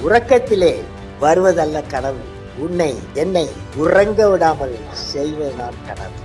உறக்கத்திலே வருவதல்ல கனவு, உன்னை என்னை உறங்க விடாமல் செய்வதுதான் கனவு.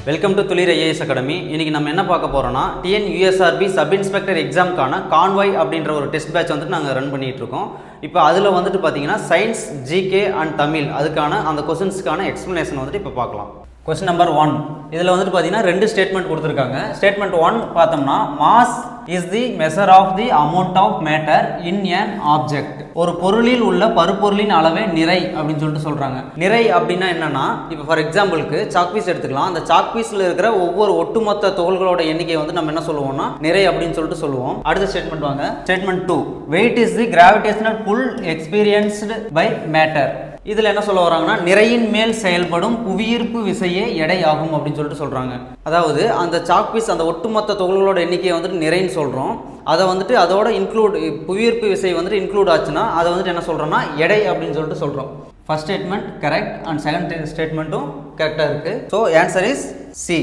வெல்கம் டு துளிர் ஐஏஎஸ் அகாடமி. இன்றைக்கி நம்ம என்ன பார்க்க போகிறோம்னா டிஎன்யூஎஸ்ஆர்பி சப் இன்ஸ்பெக்டர் எக்ஸாமுக்கான கான்வாய் அப்படின்ற ஒரு டெஸ்ட் பேட்ச் வந்துட்டு நாங்கள் ரன் பண்ணிகிட்ருக்கோம். இப்போ அதில் வந்துட்டு பார்த்தீங்கன்னா சயின்ஸ், ஜிகே அண்ட் தமிழ் அதுக்கான அந்த கொஸ்டின்ஸ்க்கான எக்ஸ்ப்ளனேஷன் வந்துட்டு இப்போ பார்க்கலாம். கொஸ்டின் நம்பர் 1 இதில் வந்துட்டு பார்த்தீங்கன்னா 2 ஸ்டேட்மெண்ட் கொடுத்துருக்காங்க. ஸ்டேட்மெண்ட் 1 பார்த்தோம்னா mass is the measure of the amount of matter in an object. ஒரு பொருளில் உள்ள பருப்பொருளின் அளவே நிறை அப்படின்னு சொல்லிட்டு சொல்கிறாங்க. நிறை அப்படின்னா என்னன்னா, இப்போ ஃபார் எக்ஸாம்பிளுக்கு சாக்பீஸ் எடுத்துக்கலாம். அந்த சாக்பீஸில் இருக்கிற ஒவ்வொரு ஒட்டுமொத்த துகள்களோட எண்ணிக்கை வந்து நம்ம என்ன சொல்லுவோம்னா நிறை அப்படின்னு சொல்லிட்டு சொல்லுவோம். அடுத்த ஸ்டேட்மெண்ட் வாங்க. Statement 2 weight is the gravitational pull experienced by matter. இதில் என்ன சொல்ல வராங்கன்னா, நிறையின் மேல் செயல்படும் புவியீர்ப்பு விசையே எடை ஆகும் அப்படின்னு சொல்லிட்டு சொல்கிறாங்க. அதாவது அந்த சாக்பீஸ் அந்த ஒட்டுமொத்த துகள்களோட எண்ணிக்கையை வந்துட்டு நிறைன்னு சொல்கிறோம். அதை வந்துட்டு அதோட இன்க்ளூட் புவியீர்ப்பு விசை வந்துட்டு இன்க்ளூட் ஆச்சுன்னா அதை வந்துட்டு என்ன சொல்கிறோம்னா எடை அப்படின்னு சொல்லிட்டு சொல்கிறோம். First statement correct and second ஸ்டேட்மெண்ட்டும் கரெக்டாக இருக்குது. ஸோ ஆன்சர் இஸ் சி,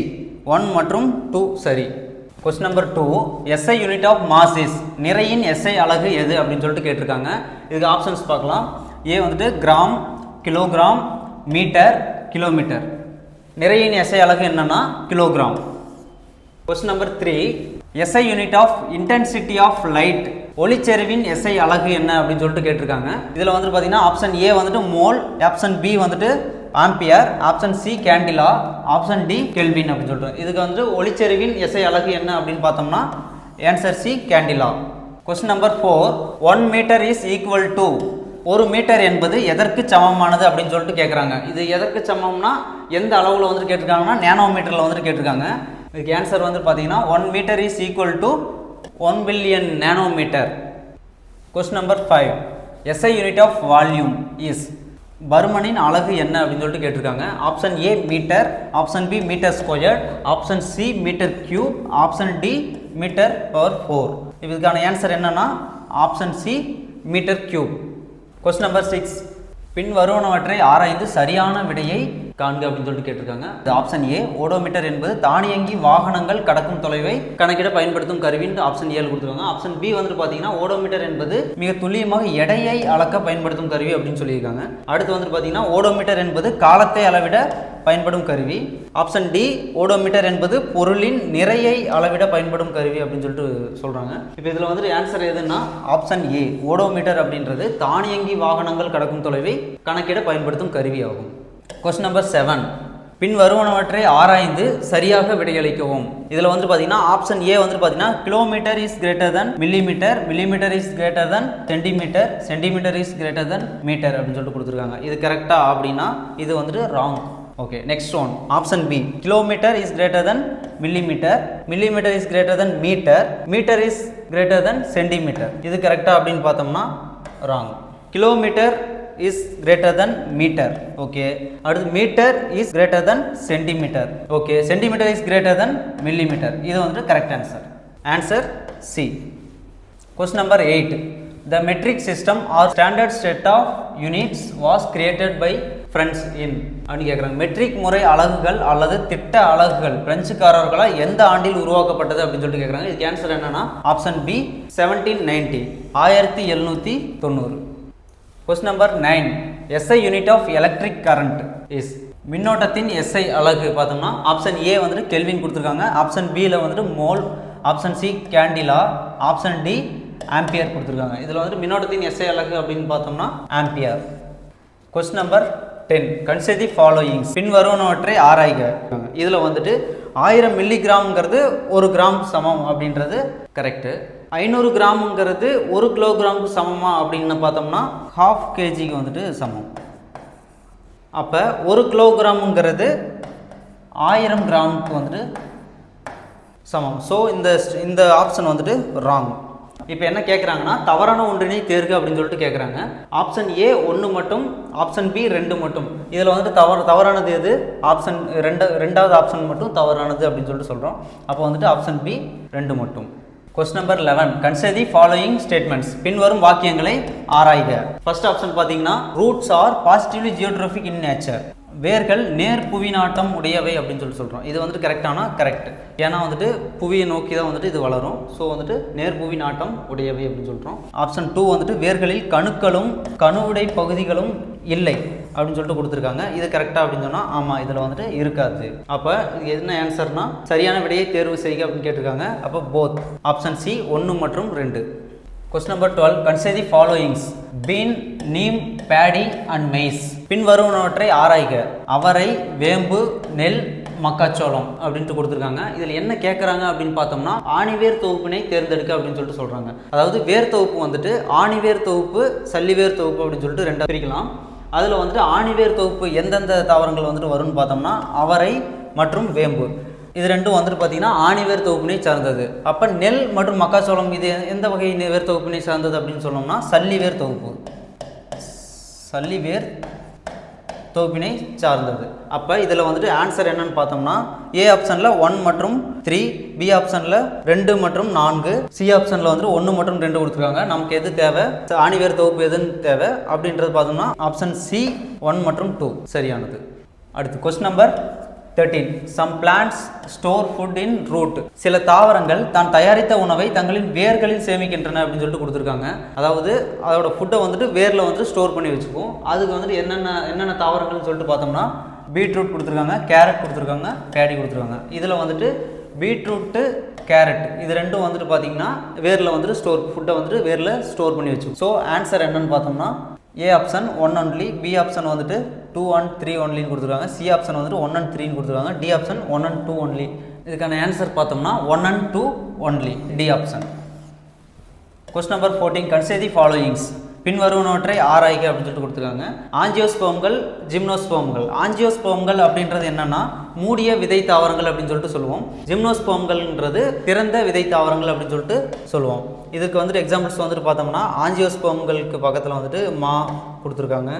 1 மற்றும் 2 சரி. Question number 2 SI unit of mass is. நிறையின் எஸ்ஐ அலகு எது அப்படின்னு சொல்லிட்டு கேட்டிருக்காங்க. இதுக்கு ஆப்ஷன்ஸ் பார்க்கலாம். ஏ வந்துட்டு கிராம், கிலோகிராம், மீட்டர், கிலோமீட்டர். நிறையின் எஸ்ஐ அலகு என்னன்னா kilogram. Question number 3 SI unit of intensity of light. ஒளிச்செறிவின் எஸ்ஐ அலகு என்ன அப்படின்னு சொல்லிட்டு கேட்டிருக்காங்க. இதில் வந்துட்டு பார்த்தீங்கன்னா ஆப்ஷன் ஏ வந்துட்டு மோல், ஆப்ஷன் பி வந்துட்டு ampere, option C candela, option D kelvin அப்படின்னு சொல்லிட்டு. இதுக்கு வந்து ஒளிச்செறிவின் எஸ்ஐ அலகு என்ன அப்படின்னு பார்த்தோம்னா answer C candela. Question number 4 1 metre is equal to. 1 metre என்பது எதற்கு சமமானது அப்படின்னு சொல்லிட்டு கேட்குறாங்க. இது எதற்கு சமம்னா எந்த அளவில் வந்துட்டு கேட்டிருக்காங்கன்னா நேனோமீட்டரில் வந்துட்டு கேட்டிருக்காங்க. இதுக்கு ஆன்சர் வந்து பார்த்தீங்கன்னா 1 metre is equal to 1 billion nanometre. Question number 5 SI unit of volume is. பருமனின் அலகு என்ன அப்படின்னு சொல்லிட்டு கேட்டிருக்காங்க. Option A metre, option B metre square, option C metre cube, option D metre power 4. இதுக்கான ஆன்சர் என்னன்னா option C metre cube. Question number 6 பின் வருவனவற்றை ஆராய்ந்து சரியான விடையை காண்க அப்படின்னு சொல்லிட்டு கேட்டிருக்காங்க. ஆப்ஷன் ஏ ஓடோமீட்டர் என்பது தானியங்கி வாகனங்கள் கடக்கும் தொலைவை கணக்கிட பயன்படுத்தும் கருவின்னு ஆப்ஷன் ஏ கொடுத்துருக்காங்க. ஆப்ஷன் பி வந்துட்டு பார்த்தீங்கன்னா ஓடோமீட்டர் என்பது மிக துல்லியமாக எடையை அளக்க பயன்படுத்தும் கருவி அப்படின்னு சொல்லியிருக்காங்க. அடுத்து வந்துட்டு பார்த்தீங்கன்னா ஓடோமீட்டர் என்பது காலத்தை அளவிட பயன்படும் கருவி. ஆப்ஷன் டி ஓடோமீட்டர் என்பது பொருளின் நிறையை அளவிட பயன்படும் கருவி அப்படின்னு சொல்லிட்டு சொல்கிறாங்க. இப்போ இதில் வந்துட்டு ஆன்சர் எதுன்னா ஆப்ஷன் ஏ ஓடோமீட்டர் அப்படின்றது தானியங்கி வாகனங்கள் கடக்கும் தொலைவை கணக்கிட பயன்படுத்தும் கருவி ஆகும். கொஸ்டின் நம்பர் 7 பின் வருவனவற்றை ஆராய்ந்து சரியாக விடையளிக்கவும். இதில் வந்து பார்த்தீங்கன்னா ஆப்ஷன் ஏ வந்து பார்த்தீங்கன்னா kilometre is greater than millimetre, millimetre is greater than centimetre, centimetre is greater than metre அப்படின்னு சொல்லிட்டு கொடுத்துருக்காங்க. இது கரெக்டாக அப்படின்னா இது வந்துட்டு wrong. Okay, next one option B kilometre is greater than millimetre, millimetre is greater than metre, metre is greater than centimetre. இது கரெக்டாக அப்படின்னு பார்த்தோம்னா wrong. Kilometre is greater than meter. okay, அடுத்து meter is greater than centimeter. okay, centimeter is greater than millimeter. இது வந்து correct answer. answer C. question number 8 the metric system or standard set of units was created by French in அப்படி கேட்குறாங்க. Matric முறை அலகுகள் அல்லது திட்ட அலகுகள் பிரெஞ்சுக்காரர்களால் எந்த ஆண்டில் உருவாக்கப்பட்டது அப்படின்னு சொல்லிட்டு கேட்குறாங்க. இதுக்கு ஆன்சர் என்னன்னா option B 1790 1790. Question number 9 SI unit of electric current is. மின்னோட்டத்தின் எஸ்ஐ அலகு பார்த்தோம்னா ஆப்ஷன் ஏ வந்துட்டு கெல்வின் கொடுத்துருக்காங்க, ஆப்ஷன் பியில் வந்துட்டு mole, option C candela, option D ampere கொடுத்துருக்காங்க. இதில் வந்துட்டு மின்னோட்டத்தின் எஸ்ஐ அலகு அப்படின்னு பார்த்தோம்னா ampere. Question number 10 consider the followings பின் வருவனவற்றை ஆராய்க. இதில் வந்துட்டு 1000 மில்லிகிராம்ங்கிறது 1 கிராம் சமம் அப்படின்றது கரெக்டு. 500 கிராமுங்கிறது 1 கிலோகிராமுக்கு சமமா அப்படின்னு பார்த்தோம்னா ½ kgக்கு வந்துட்டு சமம். அப்போ 1 கிலோகிராமுங்கிறது 1000 கிராமுக்கு வந்துட்டு சமம். ஸோ இந்த ஆப்ஷன் வந்துட்டு ராங். இப்போ என்ன கேட்குறாங்கன்னா தவறான ஒன்றினை தேர்வு அப்படின்னு சொல்லிட்டு கேட்குறாங்க. ஆப்ஷன் ஏ 1 மட்டும், ஆப்ஷன் பி 2 மட்டும். இதில் வந்துட்டு தவறானது எது? ஆப்ஷன் ரெண்டாவது ஆப்ஷன் மட்டும் தவறானது அப்படின்னு சொல்லிட்டு சொல்கிறோம். அப்போ வந்துட்டு ஆப்ஷன் பி 2 மட்டும். Question number 11 consider the following statements பின்வரும் வாக்கியங்களை ஆராய்க. ஃபர்ஸ்ட் ஆப்ஷன் பார்த்தீங்கன்னா roots R positively geotropic in nature. வேர்கள் நேர் புவிநாட்டம் உடையவை அப்படின்னு சொல்கிறோம். இது வந்துட்டு கரெக்டானா கரெக்ட். ஏன்னா வந்துட்டு புவியை நோக்கி தான் வந்துட்டு இது வளரும். ஸோ வந்துட்டு நேர் புவி நாட்டம் உடையவை அப்படின்னு சொல்கிறோம். ஆப்ஷன் 2 வந்துட்டு வேர்களில் கணுக்களும் கணுவுடை பகுதிகளும் இல்லை அப்படின்னு சொல்லிட்டு கொடுத்துருக்காங்க. இது கரெக்டாக அப்படின்னு சொன்னால் ஆமாம், இதில் வந்துட்டு இருக்காது. அப்போ இது என்ன ஆன்சர்னா சரியான விடையை தேர்வு செய்க அப்படின்னு கேட்டிருக்காங்க. அப்போ போத். ஆப்ஷன் சி 1 மற்றும் 2. Question number 12. Consider the followings: been, neem, Bedi and maize. பின்வருவனவற்றை ஆராய்க. அவரை, வேம்பு, நெல், மக்காச்சோளம் அப்படின்ட்டு கொடுத்துருக்காங்க. இதில் என்ன கேட்குறாங்க அப்படின்னு பார்த்தோம்னா ஆணிவேர் தொகுப்பினை தேர்ந்தெடுக்க அப்படின்னு சொல்லிட்டு சொல்கிறாங்க. அதாவது வேர் தொகுப்பு வந்துட்டு ஆணிவேர் தொகுப்பு, சல்லிவேர் தொகுப்பு அப்படின்னு சொல்லிட்டு 2 பிரிக்கலாம். அதில் வந்துட்டு ஆணிவேர் தொகுப்பு எந்தெந்த தாவரங்கள் வந்துட்டு வரும்னு பார்த்தோம்னா அவரை மற்றும் வேம்பு. இது ரெண்டும் வந்துட்டு பார்த்தீங்கன்னா ஆணிவேர் தொகுப்பினை சார்ந்தது. அப்போ நெல் மற்றும் மக்காச்சோளம் இது எந்த வகை வேர் தொகுப்பினை சார்ந்தது அப்படின்னு சொன்னோம்னா சல்லிவேர் தொகுப்பு, சல்லிவேர் தொகுப்பினை சார்ந்தது. அப்போ இதில் வந்துட்டு ஆன்சர் என்னன்னு பார்த்தோம்னா ஏ ஆப்ஷனில் 1 மற்றும் 3, பி ஆப்ஷனில் 2 மற்றும் 4, சி ஆப்ஷனில் வந்துட்டு 1 மற்றும் 2 கொடுத்துருக்காங்க. நமக்கு எது தேவை, ஆணிவேர் தொகுப்பு எதுன்னு தேவை அப்படின்றது பார்த்தோம்னா ஆப்ஷன் சி 1 மற்றும் 2 சரியானது. அடுத்து question number 13. Some plants store food in root. சில தாவரங்கள் தான் தயாரித்த உணவை தங்களின் வேர்களில் சேமிக்கின்றன அப்படின்னு சொல்லிட்டு கொடுத்துருக்காங்க. அதாவது அதோட ஃபுட்டை வந்துட்டு வேரில் வந்துட்டு ஸ்டோர் பண்ணி வச்சுக்கும். அதுக்கு வந்துட்டு என்னென்ன தாவரங்கள்னு சொல்லிட்டு பார்த்தோம்னா பீட்ரூட் கொடுத்துருக்காங்க, கேரட் கொடுத்துருக்காங்க, பேடி கொடுத்துருக்காங்க. இதில் வந்துட்டு பீட்ரூட்டு, கேரட் இது ரெண்டும் வந்துட்டு பார்த்தீங்கன்னா வேரில் வந்துட்டு ஃபுட்டை வந்துட்டு வேரில் ஸ்டோர் பண்ணி வச்சுக்கும். ஸோ ஆன்சர் என்னன்னு பார்த்தோம்னா A option 1 only, B option வந்துட்டு 2 and 3 ஒன்லின்னு கொடுத்துருக்காங்க, சி ஆப்ஷன் வந்துட்டு 1 and 3 கொடுத்துருக்காங்க, டி ஆப்ஷன் 1 and 2 ஒன்லி. இதுக்கான ஆன்சர் பார்த்தோம்னா 1 and 2 only, D option. Question number 14. Consider the followings. பின்வருவனவற்றை ஆராய்க அப்படின்னு சொல்லிட்டு கொடுத்துருக்காங்க. ஆஞ்சியோஸ்போம்கள், ஜிம்னோஸ்போம்கள். ஆஞ்சியோஸ்போம்கள் அப்படின்றது என்னன்னா மூடிய விதை தாவரங்கள் அப்படின்னு சொல்லிட்டு சொல்லுவோம். ஜிம்னோஸ்போம்கள்ன்றது திறந்த விதை தாவரங்கள் அப்படின்னு சொல்லிட்டு சொல்லுவோம். இதுக்கு வந்துட்டு எக்ஸாம்பிள்ஸ் வந்துட்டு பார்த்தோம்னா ஆஞ்சியோஸ்போம்களுக்கு பக்கத்தில் வந்துட்டு மா கொடுத்துருக்காங்க,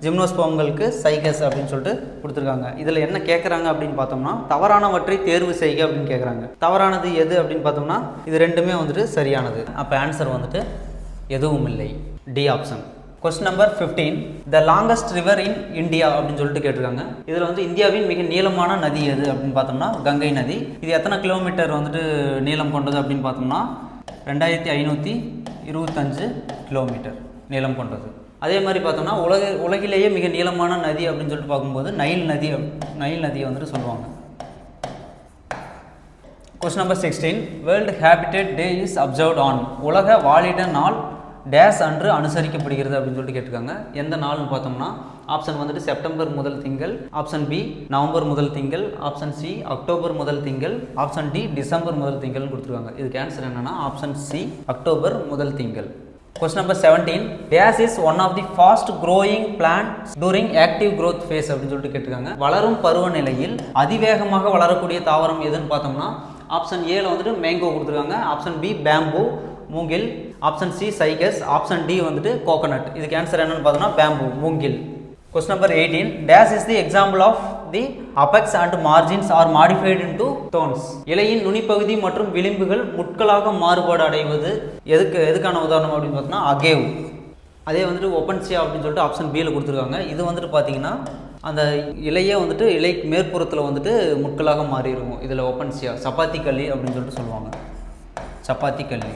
ஜிம்னோஸ்போம்களுக்கு சைகஸ் அப்படின்னு சொல்லிட்டு கொடுத்துருக்காங்க. இதில் என்ன கேட்குறாங்க அப்படின்னு பார்த்தோம்னா தவறானவற்றை தேர்வு செய்க அப்படின்னு கேட்குறாங்க. தவறானது எது அப்படின்னு பார்த்தோம்னா இது ரெண்டுமே வந்துட்டு சரியானது. அப்போ ஆன்சர் வந்துட்டு எதுவும் இல்லை, D option. Question number 15. The longest river in India அப்படின்னு சொல்லிட்டு கேட்டிருக்காங்க. இதில் வந்து இந்தியாவின் மிக நீளமான நதி எது அப்படின்னு பார்த்தோம்னா கங்கை நதி. இது எத்தனை கிலோமீட்டர் வந்துட்டு நீளம் கொண்டது அப்படின்னு பார்த்தோம்னா 2525 கிலோமீட்டர் நீளம் கொண்டது. அதே மாதிரி பார்த்தோம்னா உலகிலேயே மிக நீளமான நதி அப்படின்னு சொல்லிட்டு பார்க்கும்போது நைல் நதியை வந்துட்டு சொல்லுவாங்க. Question number 16. World habitat day is observed on. உலக வாழிட நாள் டேஸ் அன்று அனுசரிக்கப்படுகிறது அப்படின்னு சொல்லிட்டு கேட்டிருக்காங்க. எந்த நாள்னு பார்த்தோம்னா ஆப்ஷன் வந்துட்டு செப்டம்பர் முதல் திங்கள், ஆப்ஷன் பி நவம்பர் முதல் திங்கள், ஆப்ஷன் சி அக்டோபர் முதல் திங்கள், ஆப்ஷன் டி டிசம்பர் முதல் திங்கள்னு கொடுத்துருக்காங்க. இதுக்கு ஆன்சர் என்னன்னா ஆப்ஷன் சி அக்டோபர் முதல் திங்கள். Question number 17. Dash is one of the fast growing plants during active growth phase அப்படின்னு சொல்லிட்டு கேட்டிருக்காங்க. வளரும் பருவநிலையில் அதிவேகமாக வளரக்கூடிய தாவரம் எதுன்னு பார்த்தோம்னா ஆப்ஷன் ஏல வந்துட்டு மேங்கோ கொடுத்துருக்காங்க, ஆப்ஷன் பி பேம்பு மூங்கில், option C cycas, option D வந்துட்டு கோகனட். இதுக்கு ஆன்சர் என்னன்னு பார்த்தோம்னா பேம்பு மூங்கில். Question number 18. Dash is the example of the apex and margins are modified into thorns. இலையின் நுனிப்பகுதி மற்றும் விளிம்புகள் முட்களாக மாறுபாடு அடைவது எதுக்கான உதாரணம் அப்படின்னு பார்த்தோம்னா அகேவ். அதே வந்துட்டு ஒப்பன்சியா அப்படின்னு சொல்லிட்டு ஆப்ஷன் பியில் கொடுத்துருக்காங்க. இது வந்துட்டு பார்த்தீங்கன்னா அந்த இலையே வந்துட்டு இலை மேற்புறத்தில் வந்துட்டு முட்களாக மாறி இருக்கும். இதில் ஒப்பன்சியா சப்பாத்தி கல்லி அப்படின்னு சொல்லிட்டு சொல்லுவாங்க. சப்பாத்தி கல்லி.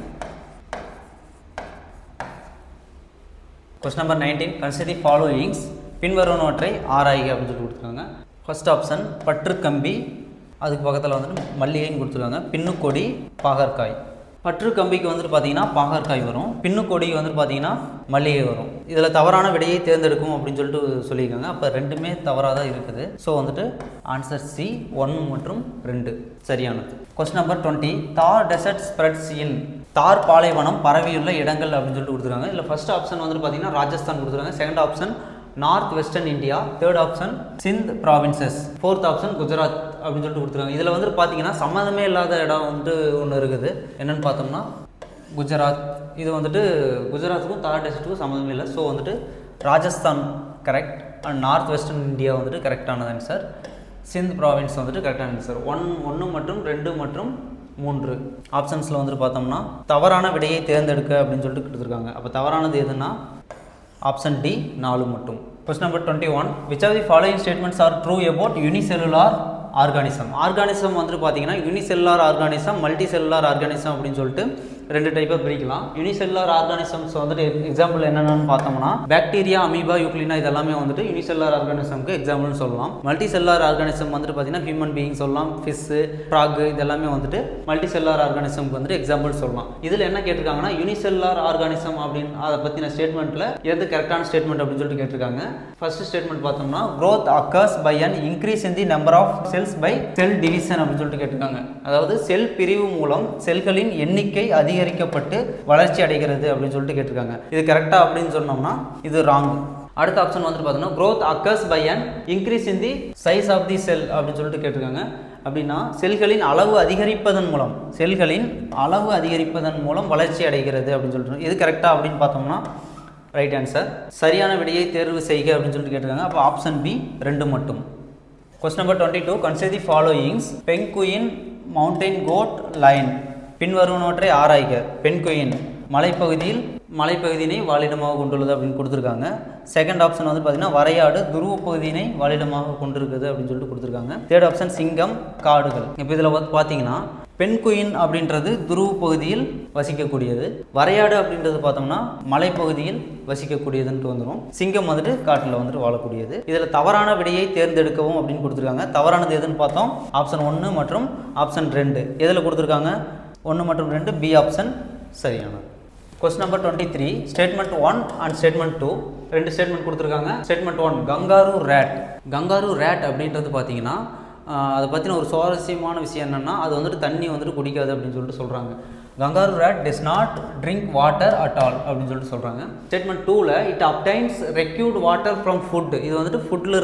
Question number 19. Consider the followings. பின்வருவனவற்றை ஆராய்க அப்படின்னு சொல்லி கொடுத்துருக்காங்க. ஃபர்ஸ்ட் ஆப்ஷன் பற்றுக்கம்பி, அதுக்கு பக்கத்தில் வந்துட்டு மல்லிகைன்னு கொடுத்துருக்காங்க. பின்னுக்கொடி, பாகற்காய். பற்று கம்பிக்கு வந்துட்டு பார்த்தீங்கன்னா பாகற்காய் வரும், பின்னுக்கொடிக்கு வந்துட்டு பார்த்தீங்கன்னா மல்லிகை வரும். இதில் தவறான விடையை தேர்ந்தெடுக்கும் அப்படின்னு சொல்லிட்டு சொல்லியிருக்காங்க. அப்போ ரெண்டுமே தவறாக தான் இருக்குது. ஸோ வந்துட்டு ஆன்சர் சி 1 மற்றும் 2 சரியானது. Question number 20. தார் டெசர்ட் ஸ்ப்ரெட்ஸ் இன். தார் பாலைவனம் பரவியுள்ள இடங்கள் அப்படின்னு சொல்லிட்டு கொடுத்துருக்காங்க. இதில் ஃபர்ஸ்ட் ஆப்ஷன் வந்துட்டு பார்த்தீங்கன்னா ராஜஸ்தான் கொடுத்துருக்காங்க, second option north western India, third option Sindh provinces, fourth option Gujarat அப்படின்னு சொல்லிட்டு கொடுத்துருக்காங்க. இதில் வந்துட்டு பார்த்தீங்கன்னா சம்மந்தமே இல்லாத இடம் வந்துட்டு ஒன்று இருக்குது. என்னென்னு பார்த்தோம்னா குஜராத். இது வந்துட்டு குஜராத்துக்கும் தார் டெசர்ட்டுக்கும் சம்மந்தமே இல்லை. ஸோ வந்துட்டு Rajasthan correct and north western India வந்துட்டு கரெக்டானது ஆன்சர். சிந்த் ப்ராவின்ஸ் வந்துட்டு கரெக்டான ஆன்சர். 1 மற்றும் 2 மற்றும் 3 ஆப்ஷன்ஸில் வந்துட்டு பார்த்தோம்னா தவறான விடையை தேர்ந்தெடுக்க அப்படின்னு சொல்லிட்டு கொடுத்துருக்காங்க. அப்போ தவறானது எதுனா ஆப்ஷன் டி 4 மட்டும். Question number 21. Which of the following statements are true about unicellular organism? Organism வந்துட்டு பார்த்தீங்கன்னா யூனிசெல்லுலார் ஆர்கானிசம், மல்டிசெல்லுலார் ஆர்கானிசம் அப்படின்னு சொல்லிட்டு ரெண்டு டைப்பாக பிரிக்கலாம். யூனிசெல்லுலார் ஆர்கானிசம்ஸ் வந்துட்டு எக்ஸாம்பிள் என்னென்னு பார்த்தோம்னா பாக்டீரியா, அமீபா, யூக்ளினா இதெல்லாமே வந்துட்டு யூனிசெல்லுலார் ஆர்கானிசம்க்கு எக்ஸாம்பிள்னு சொல்லலாம். மல்டிசெல்லுலார் ஆர்கானிசம் வந்துட்டு பார்த்தீங்கன்னா ஹியூமன் பீயிங் சொல்லலாம், ஃபிஷ்ஷு, ஃப்ராக் இதெல்லாமே வந்துட்டு மல்டிசெல்லுலார் ஆர்கானிசம்க்கு வந்துட்டு எக்ஸாம்பிள் சொல்லலாம். இதில் என்ன கேட்டிருக்காங்கன்னா யூனிசெல்லுலார் ஆர்கானிசம் அப்படின்னு அதை பற்றின ஸ்டேட்மெண்ட்டில் எது கரெக்டான ஸ்டேட்மெண்ட் அப்படின்னு சொல்லிட்டு கேட்டிருக்காங்க. ஃபர்ஸ்ட் ஸ்டேட்மெண்ட் பார்த்தோம்னா growth occurs by an increase in the number of cells by cell division அப்படின்னு சொல்லிட்டு கேட்டிருக்காங்க. அதாவது செல் பிரிவு மூலம் செல்களின் எண்ணிக்கை அதிகரிக்கப்பட்டு வளர்ச்சி அடைகிறது அப்படின்னு சொல்லிட்டு கேட்டிருக்காங்க. இது கரெக்டா அப்படின்னு சொன்னோம்னா இது ராங். அடுத்த ஆப்ஷன் வந்துட்டு பார்த்தோம்னா growth occurs by an increase in the size of the cell அப்படின்னு சொல்லிட்டு கேட்டிருக்காங்க. அப்படின்னா செல்களின் அளவு அதிகரிப்பதன் மூலம் வளர்ச்சி அடைகிறது அப்படின்னு சொல்லிட்டு இது கரெக்டா அப்படின்னு பார்த்தோம்னா ரைட் ஆன்சர். சரியான விடையை தேர்வு செய்க அப்படின்னு சொல்லிட்டு கேட்டிருக்காங்க. அப்போ ஆப்ஷன் பி 2 மட்டும். Question number 22. Consider the followings. Penguin, mountain goat, lion. பின்வருவனவற்றை ஆராய்க. பென்குயின் மலைப்பகுதியினை வாழிடமாக கொண்டுள்ளது அப்படின்னு கொடுத்துருக்காங்க. செகண்ட் ஆப்ஷன் வந்து பார்த்தீங்கன்னா வரையாடு துருவ பகுதியினை வாழிடமாக கொண்டிருக்குது அப்படின்னு சொல்லிட்டு கொடுத்துருக்காங்க. தேர்ட் ஆப்ஷன் சிங்கம், காடுகள். இப்போ இதில் வந்து பார்த்தீங்கன்னா பென்குயின் அப்படின்றது துருவ பகுதியில் வசிக்கக்கூடியது, வரையாடு அப்படின்றது பார்த்தோம்னா மலைப்பகுதியில் வசிக்கக்கூடியதுன்ட்டு வந்துடும், சிங்கம் வந்துட்டு காட்டில் வந்துட்டு வாழக்கூடியது. இதில் தவறான விடையை தேர்ந்தெடுக்கவும் அப்படின்னு கொடுத்துருக்காங்க. தவறானது எதுன்னு பார்த்தோம் ஆப்ஷன் 1 மற்றும் ஆப்ஷன் 2. எதில் கொடுத்துருக்காங்க 1 மற்றும் 2, பி ஆப்ஷன் சரியானது. Question number 23. Statement 1 and Statement 2 ரெண்டு ஸ்டேட்மெண்ட் கொடுத்துருக்காங்க. Statement 1 கங்காரு ரேட் அப்படின்றது பார்த்தீங்கன்னா அதை பற்றின ஒரு சுவாரஸ்யமான விஷயம் என்னென்னா அது வந்துட்டு தண்ணி வந்துட்டு குடிக்காது அப்படின்னு சொல்லிட்டு சொல்கிறாங்க. Kangaroo rate does not drink water at all அப்படின்னு சொல்லிட்டு சொல்கிறாங்க. ஸ்டேட்மெண்ட் 2ல் it obtains required water from food. இது வந்துட்டு ஃபுட்டில்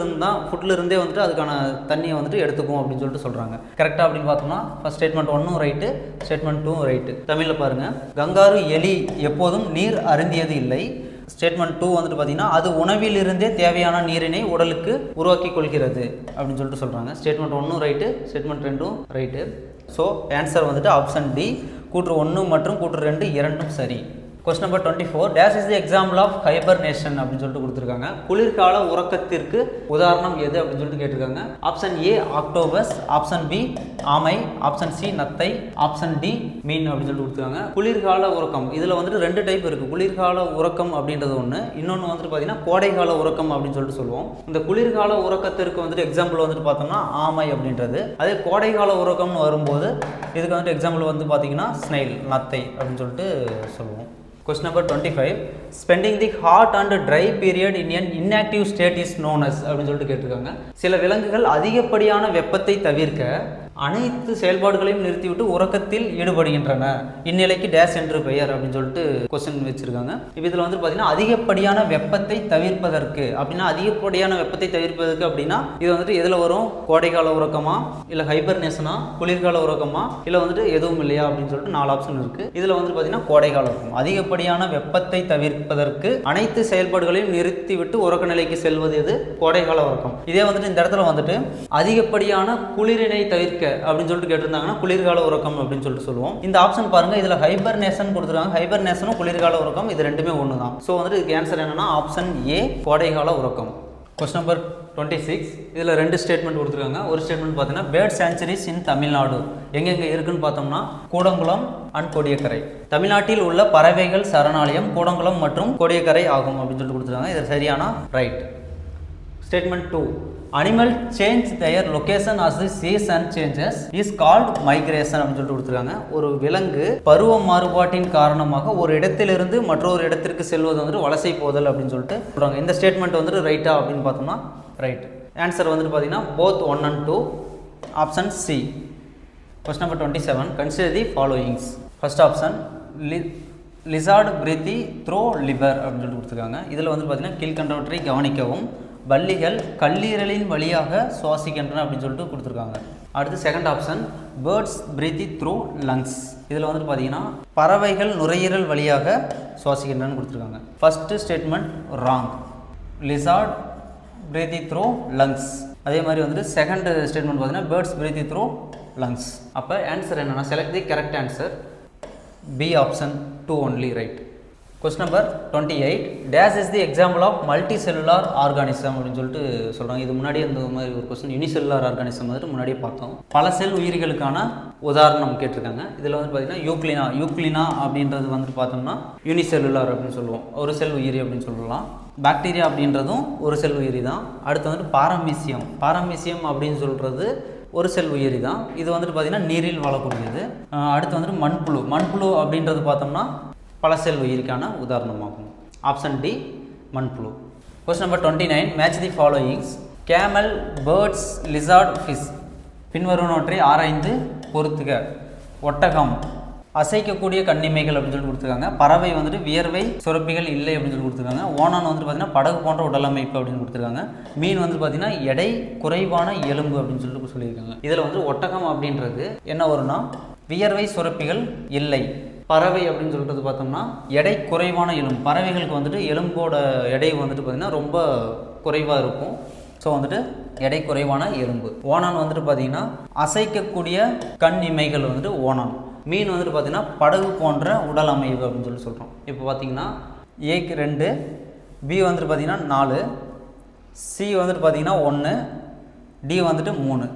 இருந்தே வந்துட்டு அதுக்கான தண்ணியை வந்துட்டு எடுத்துக்கும் அப்படின்னு சொல்லிட்டு சொல்கிறாங்க. கரெக்டாக அப்படின்னு பார்த்தோம்னா first statement 1 right, statement 2 right. தமிழில் பாருங்கள், கங்காரு எலி எப்போதும் நீர் அருந்தியது இல்லை. ஸ்டேட்மெண்ட் 2 வந்துட்டு பார்த்தீங்கன்னா அது உணவிலிருந்தே தேவையான நீரினை உடலுக்கு உருவாக்கி கொள்கிறது அப்படின்னு சொல்லிட்டு சொல்கிறாங்க. Statement 1 right, statement 2 right. So answer வந்துட்டு ஆப்ஷன் டி. கூற்று 1 மற்றும் கூற்று 2 இரண்டும் சரி. Question number 24. Dash is the example of hibernation அப்படின்னு சொல்லிட்டு கொடுத்துருக்காங்க. குளிர்கால உறக்கத்திற்கு உதாரணம் எது அப்படின்னு சொல்லிட்டு கேட்டிருக்காங்க. Option A octopus, option B ஆமை, ஆப்ஷன் சி நத்தை, ஆப்ஷன் டி மீன் அப்படின்னு சொல்லிட்டு கொடுத்துருக்காங்க. குளிர்கால உறக்கம் இதில் வந்துட்டு 2 டைப் இருக்குது. குளிர்கால உறக்கம் அப்படின்றது ஒன்று, இன்னொன்று வந்துட்டு பார்த்தீங்கன்னா கோடைகால உறக்கம் அப்படின்னு சொல்லிட்டு சொல்லுவோம். இந்த குளிர்கால உறக்கத்திற்கு வந்துட்டு எக்ஸாம்பிள் வந்துட்டு பார்த்தோம்னா ஆமை அப்படின்றது. அதே கோடைகால உறக்கம்னு வரும்போது இதுக்கு வந்துட்டு எக்ஸாம்பிள் வந்து பார்த்தீங்கன்னா ஸ்னெயில், நத்தை அப்படின்னு சொல்லிட்டு சொல்லுவோம். Question number 25. Spending the hot and dry period in an inactive state is known as அப்படின்னு சொல்லிட்டு கேட்டிருக்காங்க. சில விலங்குகள் அதிகப்படியான வெப்பத்தை தவிர்க்க அனைத்து செயல்பாடுகளையும் நிறுத்திவிட்டு உறக்கத்தில் ஈடுபடுகின்றன. இந்நிலைக்கு டேஷ் என்று பெயர் அப்படின்னு சொல்லிட்டு கொஸ்டின் வச்சிருக்காங்க. இப்போ இதில் வந்து பார்த்தீங்கன்னா அதிகப்படியான வெப்பத்தை தவிர்ப்பதற்கு அப்படின்னா அப்படின்னா இது வந்துட்டு எதில் வரும்? கோடைகால உறக்கமா, இல்லை ஹைபர்னேஷனா, குளிர்கால உறக்கமா, இல்லை வந்துட்டு எதுவும் இல்லையா அப்படின்னு சொல்லிட்டு 4 ஆப்ஷன் இருக்குது. இதில் வந்து பார்த்தீங்கன்னா கோடைகால உறக்கம். அதிகப்படியான வெப்பத்தை தவிர்ப்பதற்கு அனைத்து செயல்பாடுகளையும் நிறுத்திவிட்டு உறக்க நிலைக்கு செல்வது எது? கோடைகால உறக்கம். இதே வந்துட்டு இந்த இடத்துல வந்துட்டு அதிகப்படியான குளிரினை தவிர்க்க அப்படின்னு சொல்லிட்டு கேட்டிருந்தாங்கன்னா குளிர்கால உறக்கம் அப்படின்னு சொல்லிட்டு சொல்லுவோம். இந்த ஆப்ஷன் பாருங்க, இதுல ஹைபர்னேஷன் கொடுத்துருக்காங்க. ஹைபர்னேஷனும் குளிர்கால உறக்கம் இது ரெண்டுமே ஒன்று தான். ஸோ வந்துட்டு இதுக்கு ஆன்சர் என்னன்னா ஆப்ஷன் ஏ கோடைகால உறக்கம். Question number 26. இதில் 2 ஸ்டேட்மெண்ட் கொடுத்துருக்காங்க. ஒரு ஸ்டேட்மெண்ட் பார்த்தீங்கன்னா பேர்ட் சான்ச்சுரிஸ் இன் தமிழ்நாடு எங்கெங்கே இருக்குன்னு பார்த்தோம்னா கூடங்குளம் அண்ட் கோடியக்கரை. தமிழ்நாட்டில் உள்ள பறவைகள் சரணாலயம் கூடங்குளம் மற்றும் கோடியக்கரை ஆகும் அப்படின்னு சொல்லிட்டு கொடுத்துருக்காங்க. இது சரியான right. Statement 2. Animal change their location as the season changes is called migration அப்படின்னு சொல்லிட்டு கொடுத்துருக்காங்க. ஒரு விலங்கு பருவ மாறுபாட்டின் காரணமாக ஒரு இடத்திலிருந்து மற்றொரு இடத்திற்கு செல்வது வந்துட்டு வலசை போதல் அப்படின்னு சொல்லிட்டு சொல்கிறாங்க. இந்த ஸ்டேட்மெண்ட் வந்துட்டு ரைட்டா அப்படின்னு பார்த்தோம்னா ரைட். ஆன்சர் வந்துட்டு பார்த்தீங்கன்னா both 1 and 2, option C. Question number 27. Consider the followings. First option lizard breathe through liver அப்படின்னு சொல்லிட்டு கொடுத்துருக்காங்க. இதில் வந்து பார்த்தீங்கன்னா கீழ்கண்டவற்றை கவனிக்கவும். பல்லிகள் கல்லீரலின் வழியாக சுவாசிக்கின்றன அப்படின்னு சொல்லிட்டு கொடுத்துருக்காங்க. அடுத்து second option birds breathe through lungs. இதில் வந்துட்டு பார்த்தீங்கன்னா பறவைகள் நுரையீரல் வழியாக சுவாசிக்கின்றன கொடுத்துருக்காங்க. First statement wrong, lizard breathe through lungs. அதே மாதிரி வந்துட்டு செகண்ட் ஸ்டேட்மெண்ட் பார்த்தீங்கன்னா பேர்ட்ஸ் பிரீத் த்ரூ லங்ஸ். அப்போ ஆன்சர் என்னென்னா select the correct answer, B option 2 only right. Question number 28 days is the example of multicellular organism அப்படின்னு சொல்லிட்டு சொல்கிறாங்க. இது முன்னாடியே இந்த மாதிரி ஒரு கொஸ்டின் யூனிசெல்லுலார் ஆர்கானிசம் வந்துட்டு முன்னாடியே பார்த்தோம். பல செல் உயிரிகளுக்கான உதாரணம் கேட்டிருக்காங்க. இதில் வந்து பார்த்தீங்கன்னா யூக்ளினா அப்படின்றது வந்துட்டு பார்த்தோம்னா யூனிசெல்லுலார் அப்படின்னு சொல்லுவோம், ஒரு செல் உயிரி அப்படின்னு சொல்லலாம். பாக்டீரியா அப்படின்றதும் ஒரு செல் உயிரி தான். அடுத்து வந்துட்டு பாரமீசியம் அப்படின்னு சொல்கிறது ஒரு செல் உயிரி தான். இது வந்துட்டு பார்த்திங்கன்னா நீரில் வாழக்கூடியது. அடுத்து வந்துட்டு மண்புழு அப்படின்றது பார்த்தோம்னா பல செல் உயிரிக்கான உதாரணமாகும். ஆப்ஷன் டி மண்புழு. Question number 29 match the followings. Camel, birds, lizard, fish பின்வருவனவற்றை ஆராய்ந்து பொறுத்துக. ஒட்டகம் அசைக்கக்கூடிய கண்ணிமைகள் அப்படின்னு சொல்லி கொடுத்துருக்காங்க. பறவை வந்துட்டு வியர்வை சுரப்பிகள் இல்லை அப்படின்னு சொல்லி கொடுத்துருக்காங்க. ஓனான் வந்துட்டு பார்த்தீங்கன்னா படகு போன்ற உடலமைப்பு அப்படின்னு கொடுத்துருக்காங்க. மீன் வந்துட்டு பார்த்தீங்கன்னா எடை குறைவான எலும்பு அப்படின்னு சொல்லிட்டு சொல்லியிருக்காங்க. இதில் வந்து ஒட்டகம் அப்படின்றது என்ன வரும்னா வியர்வை சுரப்பிகள் இல்லை. பறவை அப்படின்னு சொல்கிறது பார்த்தோம்னா எடை குறைவான எலும்பு. பறவைகளுக்கு வந்துட்டு எலும்போட எடை வந்துட்டு பார்த்திங்கன்னா ரொம்ப குறைவாக இருக்கும். ஸோ வந்துட்டு எடை குறைவான எலும்பு. ஓனான் வந்துட்டு பார்த்திங்கன்னா அசைக்கக்கூடிய கண் இமைகள் வந்துட்டு ஓனான். மீன் வந்துட்டு பார்த்திங்கன்னா படகு போன்ற உடல் அமைப்பு அப்படின்னு சொல்லி சொல்கிறோம். இப்போ பார்த்திங்கன்னா ஏக்கு 2, பி வந்துட்டு பார்த்திங்கன்னா 4, சி வந்துட்டு பார்த்திங்கன்னா 1, டி வந்துட்டு 3,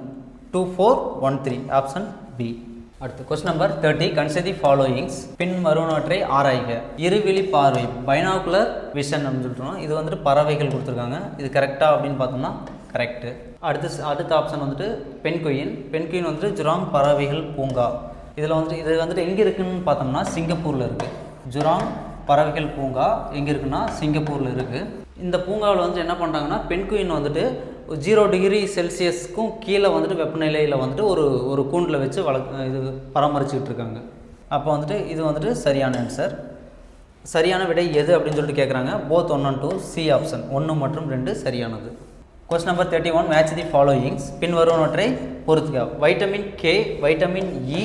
2, 4, 1, 3 ஆப்ஷன் பி. அடுத்து question number 30 consider the followings. பின் வருவனவற்றை ஆராய்க. இருவிழி பார்வை பைனாகுலர் விஷன் அப்படின்னு சொல்லிட்டோம். இது வந்துட்டு பறவைகள் கொடுத்துருக்காங்க. இது கரெக்டாக அப்படின்னு பார்த்தோம்னா கரெக்டு. அடுத்த ஆப்ஷன் வந்துட்டு பென்குயின் வந்துட்டு ஜுராங் பறவைகள் பூங்கா. இது வந்துட்டு எங்கே இருக்குதுன்னு பார்த்தோம்னா சிங்கப்பூரில் இருக்குது. ஜுராங் பறவைகள் பூங்கா எங்கே இருக்குன்னா சிங்கப்பூரில் இருக்குது. இந்த பூங்காவில் வந்துட்டு என்ன பண்ணுறாங்கன்னா பென்குயின் வந்துட்டு 0 டிகிரி செல்சியஸ்க்கும் கீழே வந்துட்டு வெப்பநிலையில் வந்துட்டு ஒரு கூண்டில் வச்சு இது பராமரிச்சுக்கிட்டு இருக்காங்க. அப்போ வந்துட்டு இது வந்துட்டு சரியான ஆன்சர். சரியான விடை எது அப்படின்னு சொல்லிட்டு கேட்குறாங்க. போத் 1 and 2 சி ஆப்ஷன் 1 மற்றும் 2 சரியானது. Question number 31 match the followings. பின்வருவனவற்றை பொறுத்துக்க. Vitamin K, vitamin E,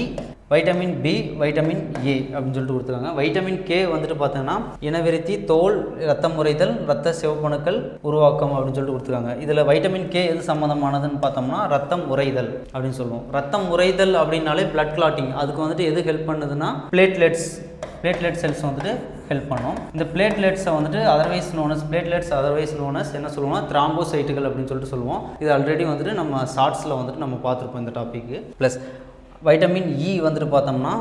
vitamin B, vitamin A அப்படின்னு சொல்லிட்டு கொடுத்துருக்காங்க. வைட்டமின் கே வந்துட்டு பார்த்தோன்னா இனவிருத்தி, தோல், ரத்தம் உறைதல், ரத்த சிவப்பணுக்கள் உருவாக்கம் அப்படின்னு சொல்லிட்டு கொடுத்துருக்காங்க. இதில் வைட்டமின் கே எது சம்மந்தமானதுன்னு பார்த்தோம்னா ரத்தம் உறைதல் அப்படின்னு சொல்லுவோம். ரத்தம் உறைதல் அப்படின்னாலே பிளட் கிளாட்டிங். அதுக்கு வந்துட்டு எது ஹெல்ப் பண்ணுதுன்னா பிளேட்லெட் செல்ஸ் வந்துட்டு ஹெல்ப் பண்ணும். இந்த பிளேட்லெட்ஸை வந்துட்டு அதர்வைஸ் நோனஸ் என்ன சொல்லுவோம்னா த்ராம்போசைட்டுகள் அப்படின்னு சொல்லிட்டு சொல்லுவோம். இது ஆல்ரெடி வந்துட்டு நம்ம ஷார்ட்ஸில் வந்துட்டு நம்ம பார்த்துருப்போம் இந்த டாபிக்கு. ப்ளஸ் வைட்டமின் இ வந்துட்டு பார்த்தோம்னா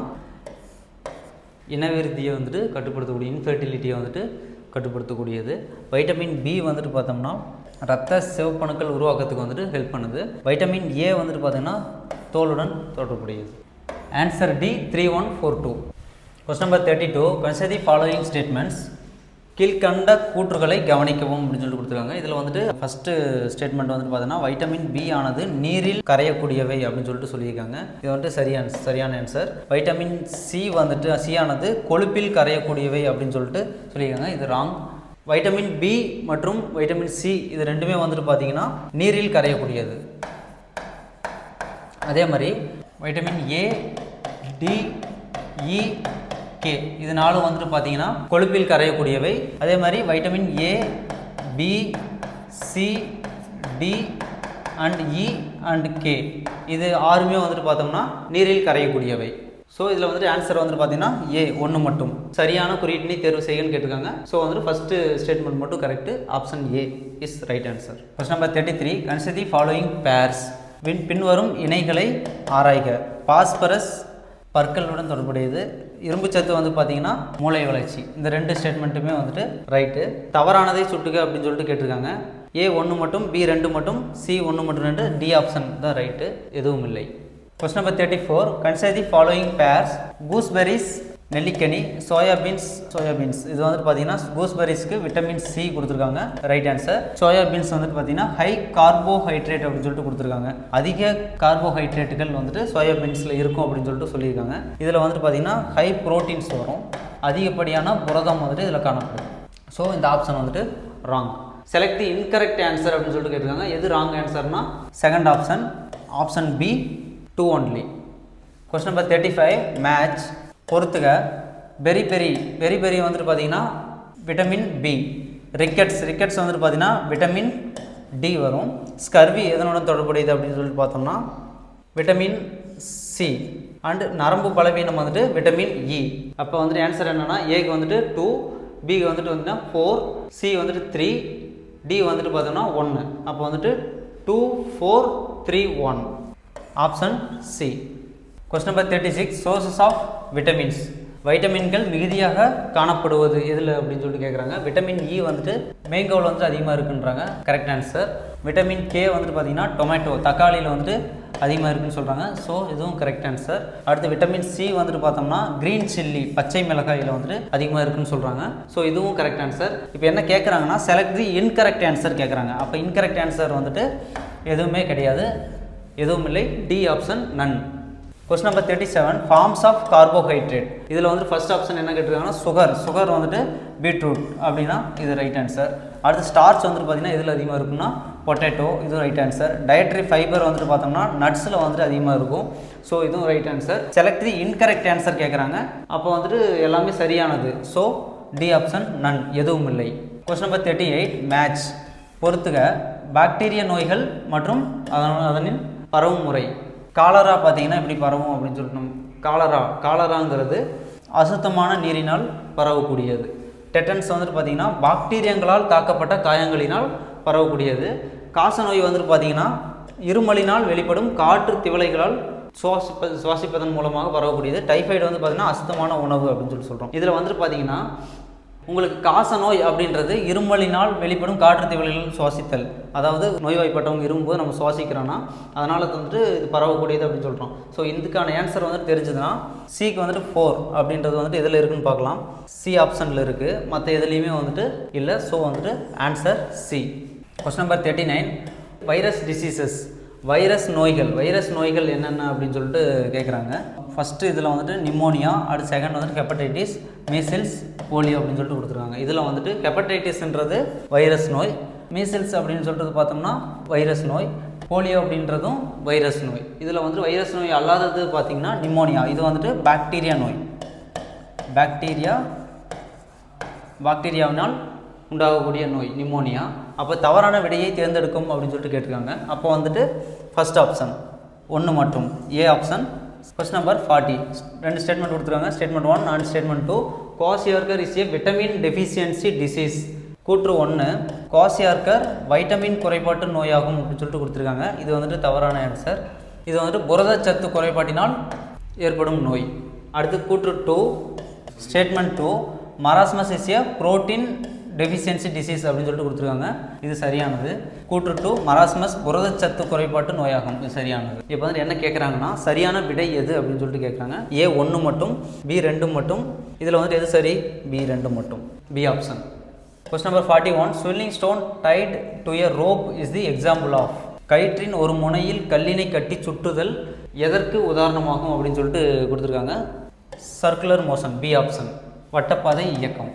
இனவிருத்தியை வந்துட்டு கட்டுப்படுத்தக்கூடிய, இன்ஃபெர்டிலிட்டியை வந்துட்டு கட்டுப்படுத்தக்கூடியது. வைட்டமின் பி வந்துட்டு பார்த்தோம்னா ரத்த சிவப்பணுக்கள் உருவாக்கத்துக்கு வந்துட்டு ஹெல்ப் பண்ணுது. வைட்டமின் ஏ வந்துட்டு பார்த்தோம்னா தோலுடன் தொடர்புடையது. Answer D 3142. Question number 32 consider the following statements. கீழ்கண்ட கூற்றுகளை கவனிக்கவும் அப்படின்னு சொல்லிட்டு கொடுத்துருக்காங்க. இதில் வந்துட்டு ஃபஸ்ட்டு ஸ்டேட்மெண்ட் வந்துட்டு பார்த்தீங்கன்னா வைட்டமின் பி ஆனது நீரில் கரையக்கூடியவை அப்படின்னு சொல்லிட்டு சொல்லியிருக்காங்க. இது வந்துட்டு சரியான ஆன்சர். வைட்டமின் சி ஆனது கொழுப்பில் கரையக்கூடியவை அப்படின்னு சொல்லிட்டு சொல்லியிருக்காங்க. இது ராங். வைட்டமின் பி மற்றும் வைட்டமின் சி இது ரெண்டுமே வந்துட்டு பார்த்தீங்கன்னா நீரில் கரையக்கூடியது. அதே மாதிரி vitamin A, D, E, K இது 4 வந்துட்டு பார்த்தீங்கன்னா கொழுப்பில் கரையக்கூடியவை. அதே மாதிரி vitamin A, B, C, D and E and K இது 6மே வந்துட்டு பார்த்தோம்னா நீரில் கரையக்கூடியவை. ஸோ இதில் வந்துட்டு ஆன்சர் வந்துட்டு பார்த்தீங்கன்னா ஏ 1 மட்டும். சரியான குறியீட்டினை தேர்வு செய்யன்னு கேட்டிருக்காங்க. ஸோ வந்துட்டு ஃபஸ்ட்டு ஸ்டேட்மெண்ட் மட்டும் correct. Option A is right answer. Question number 33 consider the following purse. பின்வரும் இணைகளை ஆராய்க. பாஸ்பரஸ் பற்களுடன் தொடர்புடையது. இரும்பு சத்து வந்து பார்த்தீங்கன்னா மூளை வளர்ச்சி. இந்த 2 ஸ்டேட்மெண்ட்டுமே வந்துட்டு ரைட்டு. தவறானதை சுட்டுக அப்படின்னு சொல்லிட்டு கேட்டிருக்காங்க. ஏ 1 மட்டும், பி 2 மட்டும், சி 1 மற்றும் 2, டி ஆப்ஷன் தான் ரைட்டு, எதுவும் இல்லை. Question number 34 consider the following purse. Gooseberries நெல்லிக்கனி, சோயாபீன்ஸ் இது வந்துட்டு பார்த்தீங்கன்னா கூஸ்பெரிஸ்க்கு விட்டமின் சி கொடுத்துருக்காங்க. Right answer. சோயாபீன்ஸ் வந்துட்டு பார்த்தீங்கன்னா ஹை கார்போஹைட்ரேட் அப்படின்னு சொல்லிட்டு கொடுத்துருக்காங்க. அதிக கார்போஹைட்ரேட்டுகள் வந்துட்டு சோயாபீன்ஸில் இருக்கும் அப்படின்னு சொல்லிட்டு சொல்லியிருக்காங்க. இதில் வந்துட்டு பார்த்தீங்கன்னா ஹை ப்ரோட்டீன்ஸ் வரும், அதிகப்படியான புரதம் வந்துட்டு இதில் காணப்படும். ஸோ இந்த ஆப்ஷன் வந்துட்டு wrong. Select the incorrect answer அப்படின்னு சொல்லிட்டு கேட்டிருக்காங்க. எது ராங் ஆன்சர்னா second option, option B 2 only. Question number 35 match. பொறுத்துக. பெரி வந்துட்டு பார்த்தீங்கன்னா விட்டமின் பி. ரிக்கெட்ஸ் வந்துட்டு பார்த்தீங்கன்னா விட்டமின் டி வரும். ஸ்கர்வி எதனோட தொடர்புடையது அப்படின்னு சொல்லிட்டு பார்த்தோம்னா விட்டமின் சி. அண்டு நரம்பு பலவீனம் வந்துட்டு விட்டமின் இ. அப்போ வந்துட்டு ஆன்சர் என்னென்னா ஏக்கு வந்துட்டு 2, பிக்கு வந்துட்டு வந்துன்னா 4, சி வந்துட்டு 3, டி வந்துட்டு பார்த்தோம்னா 1. அப்போ வந்துட்டு 2, 4, 3, 1. Option C. Question number 36, sources of vitamins. வைட்டமின்கள் மிகுதியாக காணப்படுவது எதில் அப்படின்னு சொல்லிட்டு கேட்குறாங்க. விட்டமின் இ வந்துட்டு மேங்கோவில் வந்துட்டு அதிகமாக இருக்குன்றாங்க, கரெக்ட் ஆன்சர். விட்டமின் கே வந்துட்டு பார்த்தீங்கன்னா டொமேட்டோ தக்காளியில் வந்துட்டு அதிகமாக இருக்குன்னு சொல்கிறாங்க, ஸோ இதுவும் கரெக்ட் ஆன்சர். அடுத்து விட்டமின் சி வந்துட்டு பார்த்தோம்னா க்ரீன் சில்லி பச்சை மிளகாயில் வந்துட்டு அதிகமாக இருக்குன்னு சொல்கிறாங்க, ஸோ இதுவும் கரெக்ட் ஆன்சர். இப்போ என்ன கேட்குறாங்கன்னா செலக்ட் தி இன்கரெக்ட் ஆன்சர் கேட்குறாங்க. அப்போ இன்கரெக்ட் ஆன்சர் வந்துட்டு எதுவுமே கிடையாது, எதுவும் இல்லை, D option none. Question number 37, forms of carbohydrate. இதில் வந்து ஃபர்ஸ்ட் ஆப்ஷன் என்ன கேட்டிருக்காங்கன்னா சுகர் வந்துட்டு பீட்ரூட் அப்படின்னா இது ரைட் ஆன்சர். அடுத்து ஸ்டார்ச் வந்துட்டு பார்த்தீங்கன்னா இதில் அதிகமாக இருக்குன்னா பொட்டேட்டோ, இதுவும் ரைட் ஆன்சர். டயட்ரி ஃபைபர் வந்துட்டு பார்த்தோம்னா நட்ஸில் வந்துட்டு அதிகமாக இருக்கும், ஸோ இதுவும் right answer. Select the incorrect answer கேட்குறாங்க, அப்போ வந்துட்டு எல்லாமே சரியானது, ஸோ டி ஆப்ஷன் நன், எதுவும் இல்லை. Question number 38, match. பொறுத்துக பாக்டீரிய நோய்கள் மற்றும் அதனின் பரவும் முறை. காலரா பார்த்தீங்கன்னா எப்படி பரவும் அப்படின்னு சொல்லிட்டு காலராங்கிறது அசுத்தமான நீரினால் பரவக்கூடியது. டெட்டன்ஸ் வந்துட்டு பார்த்தீங்கன்னா பாக்டீரியங்களால் தாக்கப்பட்ட காயங்களினால் பரவக்கூடியது. காசநோய் வந்துட்டு பார்த்தீங்கன்னா இருமலினால் வெளிப்படும் காற்று திவலைகளால் சுவாசிப்பதன் மூலமாக பரவக்கூடியது. டைஃபாய்டு வந்து பார்த்தீங்கன்னா அசுத்தமான உணவு அப்படின்னு சொல்லி சொல்கிறோம். இதில் வந்துட்டு பார்த்தீங்கன்னா உங்களுக்கு காசநோய் அப்படின்றது இருமலினால் வெளிப்படும் காற்று திவலைகள் சுவாசித்தல், அதாவது நோய்வாய்ப்பட்டவங்க இருமும்போது நம்ம சுவாசிக்கிறோன்னா அதனால் வந்துட்டு இது பரவக்கூடியது அப்படின்னு சொல்கிறோம். ஸோ இதுக்கான ஆன்சர் வந்துட்டு தெரிஞ்சதுன்னா சிக்கு வந்துட்டு 4 அப்படின்றது வந்துட்டு எதில் இருக்குன்னு பார்க்கலாம். சி ஆப்ஷனில் இருக்குது, மற்ற எதுலேயுமே வந்துட்டு இல்லை, ஸோ வந்துட்டு answer C. Question number 39, virus diseases. Virus நோய்கள் என்னென்ன அப்படின்னு சொல்லிட்டு கேட்குறாங்க. ஃபஸ்ட்டு இதில் வந்துட்டு நிமோனியா, அடுத்து செகண்ட் வந்துட்டு ஹெப்படைட்டிஸ், மீசில்ஸ், போலியோ அப்படின்னு சொல்லிட்டு கொடுத்துருக்காங்க. இதில் வந்துட்டு ஹெப்படைட்டிஸ்ன்றது வைரஸ் நோய், மீசில்ஸ் அப்படின்னு சொல்லிட்டு பார்த்தோம்னா வைரஸ் நோய், போலியோ அப்படின்றதும் வைரஸ் நோய். இதில் வந்துட்டு வைரஸ் நோய் அல்லாதது பார்த்திங்கன்னா நிமோனியா, இது வந்துட்டு பாக்டீரியா நோய், பாக்டீரியாவினால் உண்டாகக்கூடிய நோய் நிமோனியா. அப்போ தவறான விடையை தேர்ந்தெடுக்கும் அப்படின்னு சொல்லிட்டு கேட்டிருக்காங்க. அப்போ வந்துட்டு ஃபர்ஸ்ட் ஆப்ஷன் 1 மற்றும் A option. Question number 40, 2 statement கொடுத்துருக்காங்க. Statement 1 and statement 2. Kwashiorkor is a vitamin deficiency disease. கூற்று 1, குவாஷியார்கர் வைட்டமின் குறைபாட்டு நோயாகும் அப்படின்னு சொல்லிட்டு கொடுத்துருக்காங்க, இது வந்துட்டு தவறான ஆன்சர். இது வந்துட்டு புரதச்சத்து குறைபாட்டினால் ஏற்படும் நோய். அடுத்து கூற்று 2, statement 2, marasmus is a protein deficiency disease அப்படின்னு சொல்லிட்டு கொடுத்துருக்காங்க, இது சரியானது. கூற்று 2, மராஸ்மஸ் புரதச்சத்து குறைபாட்டு நோயாகும், இது சரியானது. இப்போ வந்து என்ன கேட்குறாங்கன்னா சரியான விடை எது அப்படின்னு சொல்லிட்டு கேட்குறாங்க. ஏ 1 மட்டும், பி 2 மட்டும். இதில் வந்துட்டு எது சரி? பி 2 மட்டும், B option. Question number 41, swirling stone tied to a rope is the example of. கயிற்றின் ஒரு முனையில் கல்லினை கட்டி சுட்டுதல் எதற்கு உதாரணமாகும் அப்படின்னு சொல்லிட்டு கொடுத்துருக்காங்க. சர்க்குலர் மோஷன், பி ஆப்ஷன், வட்டப்பாதை இயக்கம்.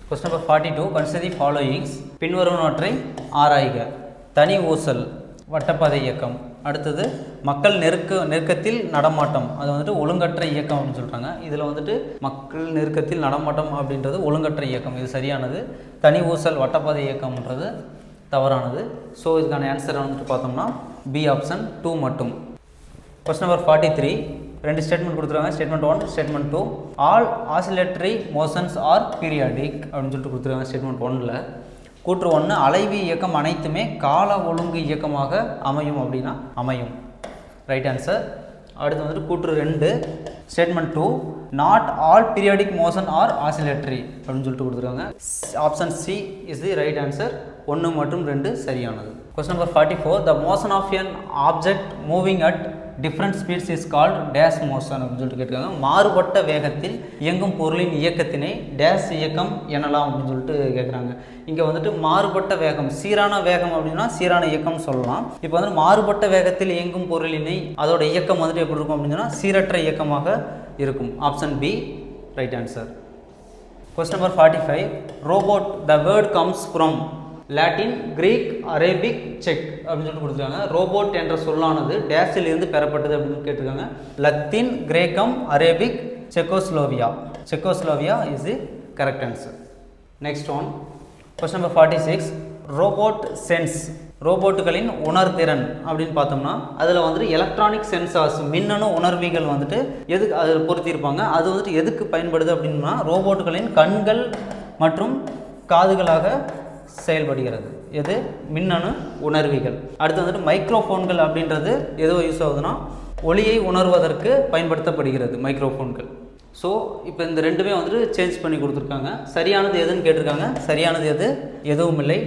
Question number 42, consider the followings. பின்வருவனவற்றை ஆராய்க. தனி ஊசல், வட்டப்பாதை இயக்கம். அடுத்தது மக்கள் நெருக்கத்தில் நடமாட்டம், அது வந்துட்டு ஒழுங்கற்ற இயக்கம் அப்படின்னு சொல்கிறாங்க. இதில் வந்துட்டு மக்கள் நெருக்கத்தில் நடமாட்டம் அப்படின்றது ஒழுங்கற்ற இயக்கம், இது சரியானது. தனி ஊசல் வட்டப்பாதை இயக்கம்ன்றது தவறானது. ஸோ இதுக்கான ஆன்சரை வந்துட்டு பார்த்தோம்னா பி ஆப்ஷன் 2 மட்டும். கொஸ்டின் நம்பர் 43, 2 ஸ்டேட்மெண்ட் கொடுத்துருக்காங்க. Statement 1, statement 2. All oscillatory motions R periodic அப்படின்னு சொல்லிட்டு கொடுத்துருக்காங்க ஸ்டேட்மெண்ட் 1ல். கூற்று 1, அலைவு இயக்கம் அனைத்துமே கால ஒழுங்கு இயக்கமாக அமையும் அப்படின்னா அமையும், ரைட் ஆன்சர். அடுத்து வந்துட்டு கூற்று 2, statement 2, not all periodic motion are oscillatory அப்படின்னு சொல்லிட்டு கொடுத்துருக்காங்க. Option C is the right answer. 1 மற்றும் 2 சரியானது. Question number 44, the motion of an object moving at different speeds is called dash motion அப்படின்னு சொல்லிட்டு கேட்டிருக்காங்க. மாறுபட்ட வேகத்தில் இயங்கும் பொருளின் இயக்கத்தினை டேஷ் இயக்கம் எனலாம் அப்படின்னு சொல்லிட்டு கேட்குறாங்க. இங்கே வந்துட்டு மாறுபட்ட வேகம், சீரான வேகம் அப்படின்னா சீரான இயக்கம்னு சொல்லலாம். இப்போ வந்து மாறுபட்ட வேகத்தில் இயங்கும் பொருளினை அதோட இயக்கம் வந்துட்டு எப்படி இருக்கும் அப்படின்னா சீரற்ற இயக்கமாக இருக்கும். Option B right answer. Question number 45, robot, the word comes from Latin, Greek, Arabic, செக் அப்படின்னு சொல்லிட்டு கொடுத்துருக்காங்க. ரோபோட் என்ற சொல்லானது டேஷில் இருந்து பெறப்பட்டது அப்படின்னு கேட்டிருக்காங்க. Latin, Greek, Arabic, Czechoslovakia is the correct answer. Next one, question number 46, robot sense. ரோபோட்டுகளின் உணர்திறன் அப்படின்னு பார்த்தோம்னா அதில் வந்துட்டு எலக்ட்ரானிக் சென்சார்ஸ், மின்னணு உணர்விகள் வந்துட்டு எதுக்கு அதில் பொருத்தியிருப்பாங்க. அது வந்துட்டு எதுக்கு பயன்படுது அப்படின்னா ரோபோட்டுகளின் கண்கள் மற்றும் காதுகளாக செயல்படுகிறது. எது? மின்னணு உணர்விகள். அடுத்து வந்துட்டு மைக்ரோஃபோன்கள் அப்படின்றது எதோ யூஸ் ஆகுதுன்னா ஒலியை உணர்வதற்கு பயன்படுத்தப்படுகிறது மைக்ரோஃபோன்கள். ஸோ இப்போ இந்த ரெண்டுமே வந்துட்டு சேஞ்ச் பண்ணி கொடுத்துருக்காங்க. சரியானது எதுன்னு கேட்டிருக்காங்க. சரியானது எது? எதுவும் இல்லை,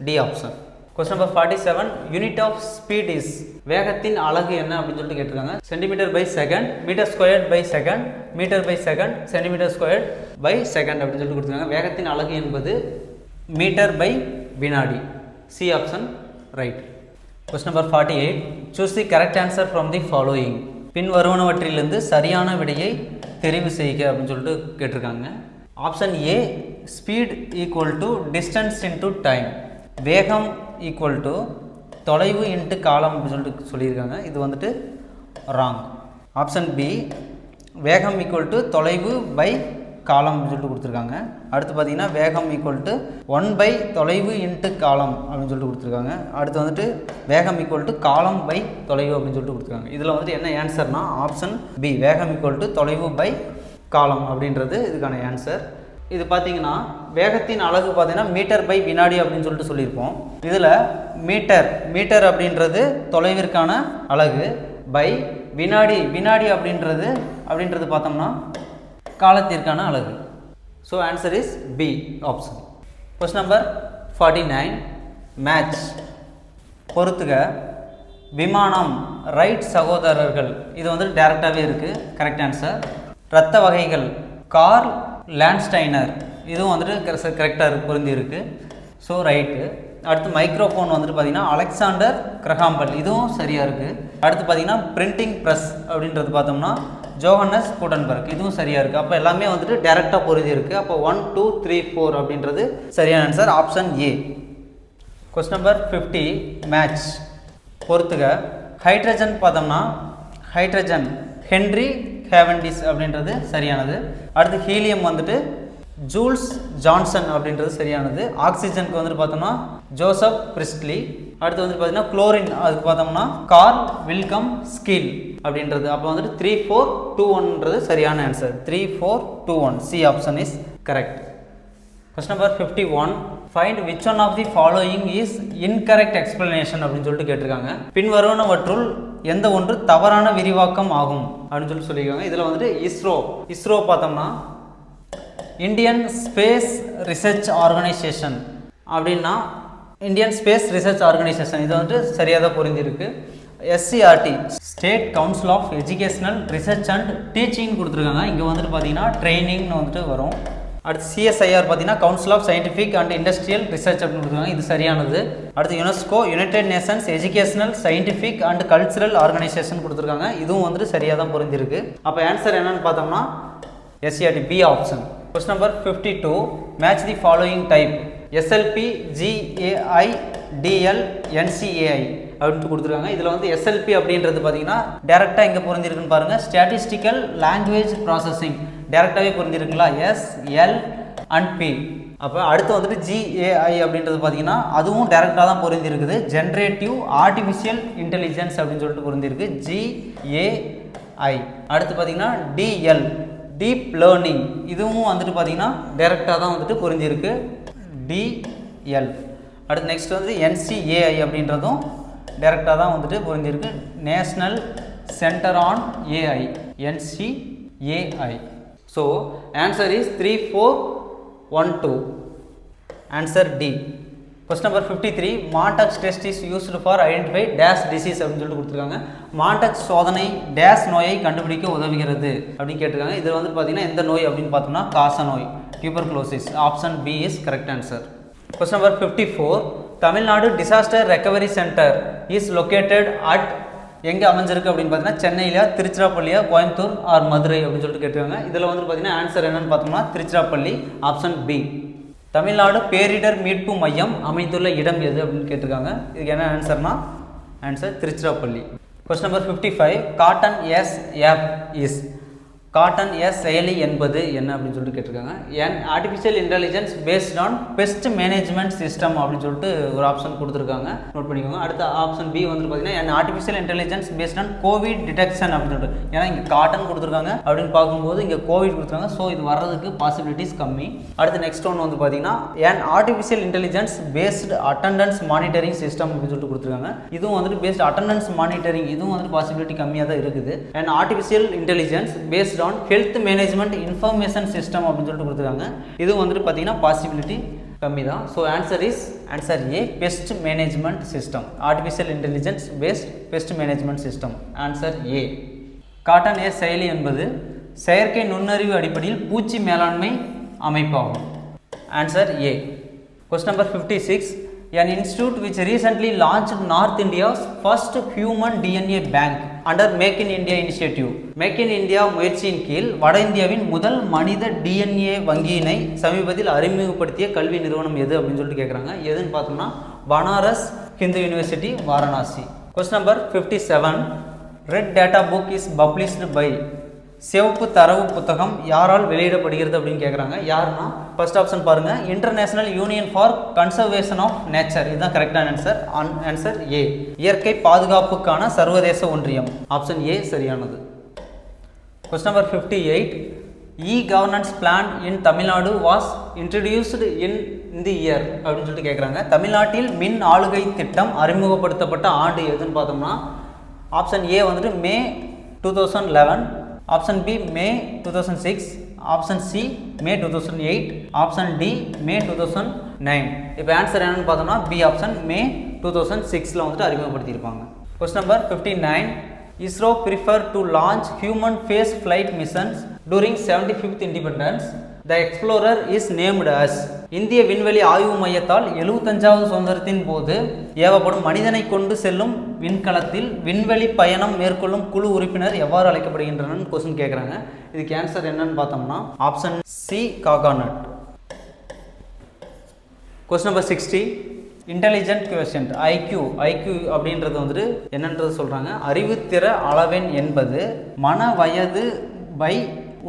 D option. Question number 47, unit of speed is, வேகத்தின் அலகு என்ன அப்படின்னு சொல்லிட்டு கேட்டிருக்காங்க. Centimetre by second, metre squared by second, metre by second, centimetre squared by second அப்படின்னு சொல்லிட்டு கொடுத்துருக்காங்க. வேகத்தின் அலகு என்பது மீட்டர் பை வினாடி. C option right. Question number 48, choose the correct answer from the following, பின் வருவனவற்றிலிருந்து சரியான விடையை தெரிவு செய்க அப்படின்னு சொல்லிட்டு கேட்டிருக்காங்க. Option A, speed equal to distance into time, வேகம் ஈக்குவல் டு தொலைவு இன்ட்டு காலம் அப்படின்னு சொல்லிட்டு சொல்லியிருக்காங்க. இது வந்துட்டு ராங். ஆப்ஷன் பி, வேகம் ஈக்குவல் டு தொலைவு பை காலம் அப்படின்னு சொல்லிட்டு கொடுத்துருக்காங்க. அடுத்து பார்த்தீங்கன்னா வேகம் ஈக்குவல் டு 1 பை தொலைவு இன்ட்டு காலம் அப்படின்னு சொல்லிட்டு கொடுத்துருக்காங்க. அடுத்து வந்துட்டு வேகம் ஈக்குவல் டு காலம் பை தொலைவு அப்படின்னு சொல்லிட்டு கொடுத்துருக்காங்க. இதில் வந்துட்டு என்ன ஆன்சர்னா ஆப்ஷன் பி, வேகம் ஈக்குவல் டு தொலைவு பை காலம் அப்படின்றது இதுக்கான ஆன்சர். இது பார்த்தீங்கன்னா வேகத்தின் அலகு பார்த்தீங்கன்னா மீட்டர் பை வினாடி அப்படின்னு சொல்லிட்டு சொல்லியிருப்போம். இதில் மீட்டர் அப்படின்றது தொலைவிற்கான அலகு, பை வினாடி அப்படின்றது பார்த்தோம்னா காலத்திற்கான அலகு. So answer is B option. Question number 49, match, பொறுத்துக. விமானம், ரைட் சகோதரர்கள், இது வந்து டைரக்டாகவே இருக்குது, கரெக்ட் ஆன்சர். இரத்த வகைகள், கார்ல் லாண்ட்ஸ்டைனர், இதுவும் வந்துட்டு கரெக்டாக பொருந்தி இருக்குது, ஸோ ரைட்டு. அடுத்து மைக்ரோஃபோன் வந்துட்டு பார்த்தீங்கன்னா அலெக்சாண்டர் கிரஹாம்பெல், இதுவும் சரியாக இருக்குது. அடுத்து பார்த்தீங்கன்னா பிரிண்டிங் ப்ரெஸ் அப்படின்றது பார்த்தோம்னா ஜோஹன்னஸ் குட்டன்பர்க், இதுவும் சரியாக இருக்குது. அப்போ எல்லாமே வந்துட்டு டைரெக்டாக பொருந்தி இருக்குது. அப்போ 1, 2, 3, 4 அப்படின்றது சரியான answer, option A. Question number 50, match, பொறுத்துக. ஹைட்ரஜன் பார்த்தோம்னா ஹைட்ரஜன் ஹென்ரி கேவண்டிஸ் அப்படின்றது சரியானது. அடுத்து ஹீலியம் வந்துட்டு ஜூல்ஸ் ஜான்சன் அப்படின்றது சரியானது. ஆக்சிஜனுக்கு வந்துட்டு பார்த்தோம்னா ஜோசப் பிரிஸ்ட்லி. அடுத்து வந்து பார்த்தீங்கன்னா குளோரின், அதுக்கு பார்த்தோம்னா கார்ல் வில்கம் ஸ்கில் அப்படின்றது. அப்போ வந்துட்டு 3, 4, 2, 1ன்றது சரியான answer. 3, 4, 2, 1, C option is correct. Question number 51, find which one of the following is incorrect explanation அப்படின்னு சொல்லிட்டு கேட்டிருக்காங்க. பின்வருவனவற்றுள் எந்த ஒன்று தவறான விரிவாக்கம் ஆகும் அப்படின்னு சொல்லியிருக்காங்க. இதில் வந்துட்டு இஸ்ரோ பார்த்தோம்னா இந்தியன் ஸ்பேஸ் ரிசர்ச் ஆர்கனைசேஷன் அப்படின்னா இந்தியன் ஸ்பேஸ் ரிசர்ச் ஆர்கனைசேஷன், இது வந்துட்டு சரியாக தான் புரிஞ்சிருக்கு. SCRT, state council of educational research and teaching கொடுத்துருக்காங்க. இங்கே வந்துட்டு பார்த்தீங்கன்னா ட்ரைனிங்னு வந்துட்டு வரும். அடுத்து சிஎஸ்ஐஆர் பார்த்தீங்கன்னா council of scientific and industrial research அப்படின்னு கொடுத்துருக்காங்க, இது சரியானது. அடுத்து UNESCO, united nations educational scientific and cultural organisation கொடுத்துருக்காங்க, இதுவும் வந்துட்டு சரியாக தான் புரிஞ்சிருக்கு. அப்போ ஆன்சர் என்னன்னு பார்த்தோம்னா SCRT, B option. Question number 52, match the following type, SLP, GAI, DL, NCAI அப்படின்ட்டு கொடுத்துருக்காங்க. இதில் வந்து எஸ்எல்பி அப்படின்றது பார்த்தீங்கன்னா டேரெக்டாக எங்கே புரிஞ்சிருக்குன்னு பாருங்கள், ஸ்டாட்டிஸ்டிக்கல் லாங்குவேஜ் ப்ராசஸிங், டேரெக்டாகவே புரிஞ்சிருக்குங்களா, எஸ், எல் அண்ட் பி. அப்போ அடுத்து வந்துட்டு ஜிஏஐ அப்படின்றது பார்த்தீங்கன்னா அதுவும் டேரெக்டாக தான் புரிஞ்சிருக்குது, ஜென்ரேட்டிவ் ஆர்டிஃபிஷியல் இன்டெலிஜென்ஸ் அப்படின்னு சொல்லிட்டு புரிஞ்சிருக்கு, ஜிஏஐ. அடுத்து பார்த்தீங்கன்னா டிஎல், டீப் லேர்னிங், இதுவும் வந்துட்டு பார்த்தீங்கன்னா டேரெக்டாக தான் வந்துட்டு புரிஞ்சிருக்கு, டிஎல். அடுத்து நெக்ஸ்ட் வந்து என்சிஏஐ அப்படின்றதும் டேரெக்டாக தான் வந்துட்டு புரிஞ்சிருக்கு, national centre on AI, NCAI. So answer is 3, 4, 1, 2. Answer D. Question number 53, Mantoux test is used for identify dash disease அப்படின்னு சொல்லிட்டு கொடுத்துருக்காங்க. மார்டக்ஸ் சோதனை டேஷ் நோயை கண்டுபிடிக்க உதவுகிறது அப்படின்னு கேட்டிருக்காங்க. இதில் வந்து பார்த்தீங்கன்னா எந்த நோய் அப்படின்னு பார்த்தோம்னா காச நோய், tuberculosis. Option B is correct answer. Question number 54, Tamil Nadu disaster recovery centre is located at, எங்கே அமைஞ்சிருக்கு அப்படின்னு பார்த்தீங்கன்னா சென்னையிலையா, திருச்சிராப்பள்ளியா, கோயம்புத்தூர் ஆர் மதுரை அப்படின்னு சொல்லிட்டு கேட்டிருக்காங்க. இதில் வந்து பார்த்தீங்கன்னா ஆன்சர் என்னன்னு பார்த்தோம்னா திருச்சிராப்பள்ளி, ஆப்ஷன் பி. தமிழ்நாடு பேரிடர் மீட்பு மையம் அமைந்துள்ள இடம் எது அப்படின்னு கேட்டிருக்காங்க. இதுக்கு என்ன ஆன்சர்னா answer Tiruchirappalli. Question number 55, cotton S app is, cotton செயலி என்பது என்ன அப்படின்னு சொல்லிட்டு கேட்டிருக்காங்க. an artificial intelligence based on pest management system அப்படின்னு சொல்லிட்டு ஒரு ஆப்ஷன் கொடுத்துருக்காங்க, நோட் பண்ணிக்கோங்க. அடுத்த ஆப்ஷன் பி வந்து பார்த்தீங்கன்னா an artificial intelligence based on covid detection அப்படின்னு சொல்லிட்டு, ஏன்னா இங்கே காட்டன் கொடுத்துருக்காங்க அப்படின்னு பார்க்கும்போது இங்கே கோவிட் கொடுத்துருக்காங்க, ஸோ இது வர்றதுக்கு பாசிபிலிட்டிஸ் கம்மி. அடுத்து நெக்ஸ்ட் ஒன்று வந்து பார்த்தீங்கன்னா an artificial intelligence based attendance monitoring system அப்படின்னு சொல்லிட்டு கொடுத்துருக்காங்க. இதுவும் வந்துட்டு பேஸ்ட் attendance monitoring, இதுவும் வந்துட்டு பாசிபிலிட்டி கம்மியாக தான் இருக்குது. an artificial intelligence based on health management information system அப்படின்னு சொல்லிட்டு கொடுத்துருக்காங்க. இது வந்துட்டு பார்த்தீங்கன்னா பாசிபிலிட்டி கம்மி தான். So answer A pest management system, artificial intelligence based pest management system. Answer A. Cotton செயலி என்பது செயற்கை நுண்ணறிவு அடிப்படையில் பூச்சி மேலாண்மை அமைப்பாகும். Answer A. Question number 56. An institute which recently launched North India's first human DNA bank under Make in India initiative. Make in India முயற்சியின் கீழ் வட இந்தியாவின் முதல் மனித டிஎன்ஏ வங்கியினை சமீபத்தில் அறிமுகப்படுத்திய கல்வி நிறுவனம் எது அப்படின்னு சொல்லிட்டு கேட்குறாங்க. எதுன்னு பார்த்தோம்னா Banaras Hindu university, Varanasi. Question number 57. Red Data Book is published by. சிவப்பு தரவு புத்தகம் யாரால் வெளியிடப்படுகிறது அப்படின்னு கேட்குறாங்க. யாருன்னா ஃபர்ஸ்ட் ஆப்ஷன் பாருங்கள், international union for conservation of nature. இதுதான் கரெக்டான ஆன்சர். Answer A. இயற்கை பாதுகாப்புக்கான சர்வதேச ஒன்றியம். ஆப்ஷன் ஏ சரியானது. Question number 58. E-governance plan in Tamil Nadu was introduced in the year அப்படின்னு சொல்லிட்டு கேட்குறாங்க. தமிழ்நாட்டில் மின் ஆளுகை திட்டம் அறிமுகப்படுத்தப்பட்ட ஆண்டு எதுன்னு பார்த்தோம்னா ஆப்ஷன் ஏ வந்துட்டு மே 2011, ஆப்ஷன் பி மே 2006, ஆப்ஷன் சி மே 2008, ஆப்ஷன் டி மே 2009. இப்போ ஆன்சர் என்னன்னு பார்த்தோம்னா பி ஆப்ஷன் மே 2006 வந்துட்டு அறிமுகப்படுத்தியிருப்பாங்க. Question number 59. ISRO preferred to launch human face flight missions during 75th independence. The explorer is named as. இந்திய விண்வெளி ஆய்வு மையத்தால் 75வது சுதந்திரத்தின் போது ஏவப்படும் மனிதனை கொண்டு செல்லும் விண்கலத்தில் விண்வெளி பயணம் மேற்கொள்ளும் குழு உறுப்பினர் எவ்வாறு அழைக்கப்படுகின்றனர் கொஸ்டின் கேட்குறாங்க. இதுக்கு ஆன்சர் என்னன்னு பார்த்தோம்னா option C coconut. Question number 60. Intelligent quotient IQ அப்படின்றது வந்துட்டு என்னன்றது சொல்கிறாங்க. அறிவுத்திற அளவெண் என்பது மன வயது பை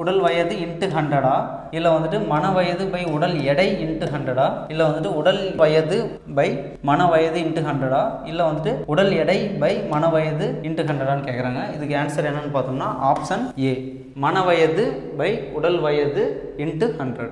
உடல் வயது இன்ட்டு 100 இல்லை வந்துட்டு மன வயது பை உடல் எடை இன்ட்டு 100 இல்லை வந்துட்டு உடல் வயது பை மன வயது இன்ட்டு 100 இல்லை வந்துட்டு உடல் எடை பை மன வயது இன்ட்டு 100 கேட்குறாங்க. இதுக்கு ஆன்சர் என்னன்னு பார்த்தோம்னா ஆப்ஷன் ஏ மன வயது பை உடல் வயது into 100.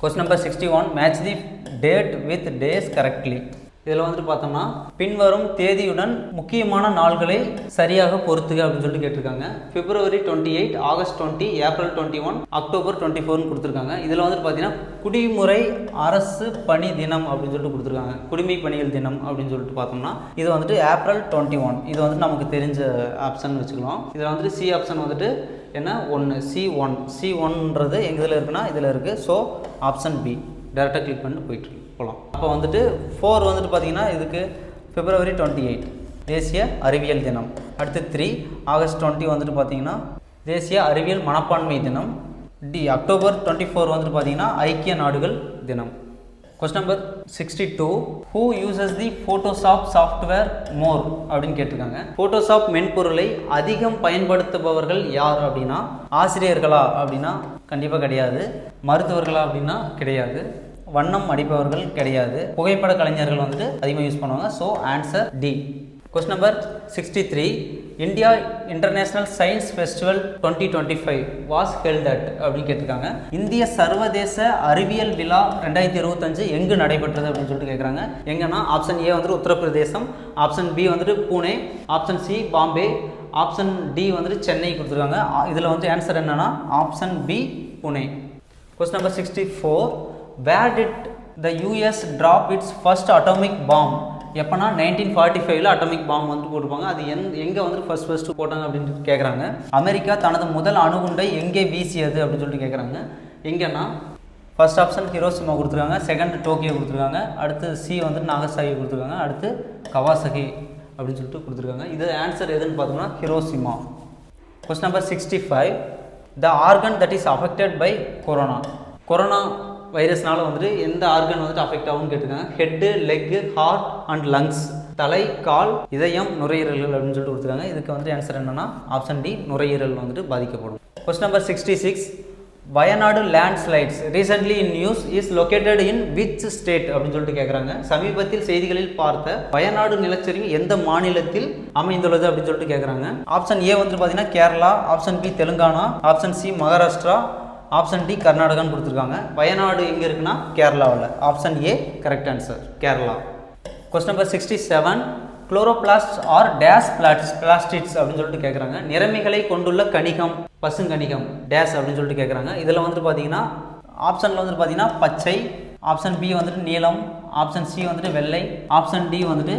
Question number 61. Match the date with days correctly. இதில் வந்துட்டு பார்த்தோம்னா பின்வரும் தேதியுடன் முக்கியமான நாள்களை சரியாக பொறுத்துக அப்படின்னு சொல்லிட்டு கேட்டிருக்காங்க. February 28, August 20, April 21, October 24 கொடுத்துருக்காங்க. இதில் வந்துட்டு பார்த்தீங்கன்னா குடிமுறை அரசு பணி தினம் அப்படின்னு சொல்லிட்டு கொடுத்துருக்காங்க. குடிமை பணிகள் தினம் அப்படின்னு சொல்லிட்டு பார்த்தோம்னா இது வந்துட்டு April 21. இது வந்துட்டு நமக்கு தெரிஞ்ச ஆப்ஷன் வச்சுக்கலாம். இதில் வந்துட்டு சி ஆப்ஷன் வந்துட்டு என்ன ஒன்று C1ன்றது எங்க இதில் இருக்குன்னா இதில் இருக்குது. ஸோ ஆப்ஷன் பி டேரெக்டாக கிளிக் பண்ணி போயிட்டு போகலாம். அப்போ வந்துட்டு 4 வந்துட்டு பார்த்தீங்கன்னா இதுக்கு February 28 தேசிய அறிவியல் தினம். அடுத்து 3 August 20 வந்துட்டு பார்த்தீங்கன்னா தேசிய அறிவியல் மனப்பான்மை தினம். டி October 24 வந்துட்டு பார்த்தீங்கன்னா ஐக்கிய நாடுகள் தினம். Question number 62. Who uses the Photoshop software more அப்படின்னு கேட்டிருக்காங்க. Photoshop மென்பொருளை அதிகம் பயன்படுத்துபவர்கள் யார் அப்படின்னா ஆசிரியர்களா அப்படின்னா கண்டிப்பாக கிடையாது. மருத்துவர்களா அப்படின்னா கிடையாது. வண்ணம் அடிப்பவர்கள் கிடையாது. புகைப்பட கலைஞர்கள் வந்துட்டு அதிகமாக யூஸ் பண்ணுவாங்க. So answer D. Question number 63. India international science festival 2025 was held at அப்படின்னு கேட்டிருக்காங்க. இந்திய சர்வதேச அறிவியல் விழா 2025 எங்கு நடைபெற்றது அப்படின்னு சொல்லிட்டு கேட்குறாங்க. எங்கன்னா ஆப்ஷன் ஏ வந்துட்டு உத்தரப்பிரதேசம், ஆப்ஷன் பி வந்துட்டு Pune, option C Bombay, option D வந்துட்டு சென்னை கொடுத்துருக்காங்க. இதில் வந்து ஆன்சர் என்னன்னா option B Pune. Question number 64. Where did the US drop its first atomic bomb? எப்போனா 1945 அட்டாமிக் பாம்பு வந்துட்டு போட்டிருப்பாங்க. அது எங்கே வந்துட்டு ஃபர்ஸ்ட் போட்டாங்க அப்படின்னு கேட்குறாங்க. அமெரிக்கா தனது முதல் அணுகுண்டை எங்கே வீசியது அப்படின்னு சொல்லிட்டு கேட்குறாங்க. எங்கன்னா ஃபர்ஸ்ட் ஆப்ஷன் ஹிரோஷிமா கொடுத்துருக்காங்க, செகண்ட் டோக்கியோ கொடுத்துருக்காங்க, அடுத்து சி வந்துட்டு நாகசாகி கொடுத்துருக்காங்க, அடுத்து கவாசகி அப்படின்னு சொல்லிட்டு கொடுத்துருக்காங்க. இது ஆன்சர் எதுன்னு பார்த்தோம்னா Hiroshima. Question number 65. The organ that is affected by corona வைரஸ்னால வந்துட்டு எந்த ஆர்கன் வந்துட்டு அஃபெக்ட் ஆகும்னு கேட்டிருக்காங்க. Head, leg, heart and lungs. தலை, கால், இதயம், நுரையீரல்கள் அப்படின்னு சொல்லிட்டு கொடுத்துருக்காங்க. இதுக்கு வந்துட்டு ஆன்சர் என்னன்னா ஆப்ஷன் டி நுரையீரல் வந்துட்டு பாதிக்கப்படும். Question number 66. Wayanad landslides recently in news is located in which state அப்படின்னு சொல்லிட்டு கேட்குறாங்க. சமீபத்தில் செய்திகளில் பார்த்த வயநாடு நிலச்சரிவு எந்த மாநிலத்தில் அமைந்துள்ளது அப்படின்னு சொல்லிட்டு கேட்குறாங்க. ஆப்ஷன் ஏ வந்து பார்த்தீங்கன்னா Kerala, option B Telangana, option C Maharashtra, option D கர்நாடகான்னு கொடுத்துருக்காங்க. வயநாடு எங்கே இருக்குன்னா கேரளாவில். Option A correct answer, Kerala. Question number 67. Chloroplast are these plastids அப்படின்னு சொல்லிட்டு கேட்குறாங்க. நிறமிகளை கொண்டுள்ள கணிகம், பசுங்கணிகம் டேஸ் அப்படின்னு சொல்லிட்டு கேட்குறாங்க. இதில் வந்துட்டு பார்த்தீங்கன்னா ஆப்ஷனில் வந்துட்டு பார்த்தீங்கன்னா பச்சை, ஆப்ஷன் பி வந்துட்டு நீலம், ஆப்ஷன் சி வந்துட்டு வெள்ளை, ஆப்ஷன் டி வந்துட்டு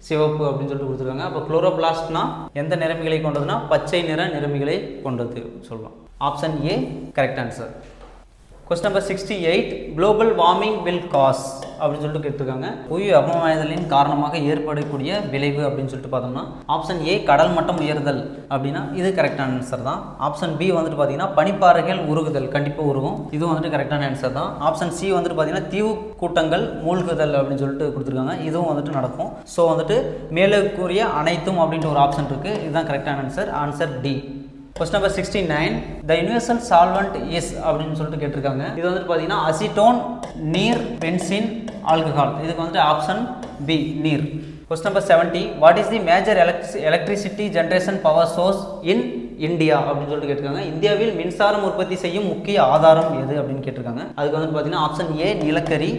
சிவப்பு அப்படின்னு சொல்லிட்டு கொடுத்துருக்காங்க. அப்போ குளோரோபிளாஸ்ட்னா எந்த நிறமிகளை கொண்டதுன்னா பச்சை நிற நிறமிகளை கொண்டது சொல்லலாம். Option A correct answer. Question number 68. Global warming will cause அப்படின்னு சொல்லிட்டு கேட்டிருக்காங்க. புவி வெப்பமயமாதலின் காரணமாக ஏற்படக்கூடிய விளைவு அப்படின்னு சொல்லிட்டு பார்த்தோம்னா ஆப்ஷன் ஏ கடல் மட்டம் உயர்தல் அப்படின்னா இது கரெக்டான ஆன்சர் தான். ஆப்ஷன் பி வந்துட்டு பார்த்தீங்கன்னா பனிப்பாறைகள் உருகுதல், கண்டிப்பாக உருகும், இதுவும் வந்துட்டு கரெக்டான ஆன்சர் தான். ஆப்ஷன் சி வந்துட்டு பார்த்தீங்கன்னா தீவு கூட்டங்கள் மூழ்குதல் அப்படின்னு சொல்லிட்டு கொடுத்துருக்காங்க, இதுவும் வந்துட்டு நடக்கும். ஸோ வந்துட்டு மேலே கூறிய அனைத்தும் அப்படின்ற ஒரு ஆப்ஷன் இருக்குது, இதுதான் கரெக்டான answer. Answer D. Question number 69. The universal solvent is அப்படின்னு சொல்லிட்டு கேட்டிருக்காங்க. இது வந்துட்டு பார்த்தீங்கன்னா அசிட்டோன், நீர், பென்சின், ஆல்கஹால். இதுக்கு வந்துட்டு ஆப்ஷன் பி நீர். Question number 70. What is the major electricity generation power source in India அப்படின்னு சொல்லிட்டு கேட்டிருக்காங்க. இந்தியாவில் மின்சாரம் உற்பத்தி செய்யும் முக்கிய ஆதாரம் எது அப்படின்னு கேட்டிருக்காங்க. அதுக்கு வந்துட்டு பார்த்தீங்கன்னா ஆப்ஷன் ஏ நிலக்கரி,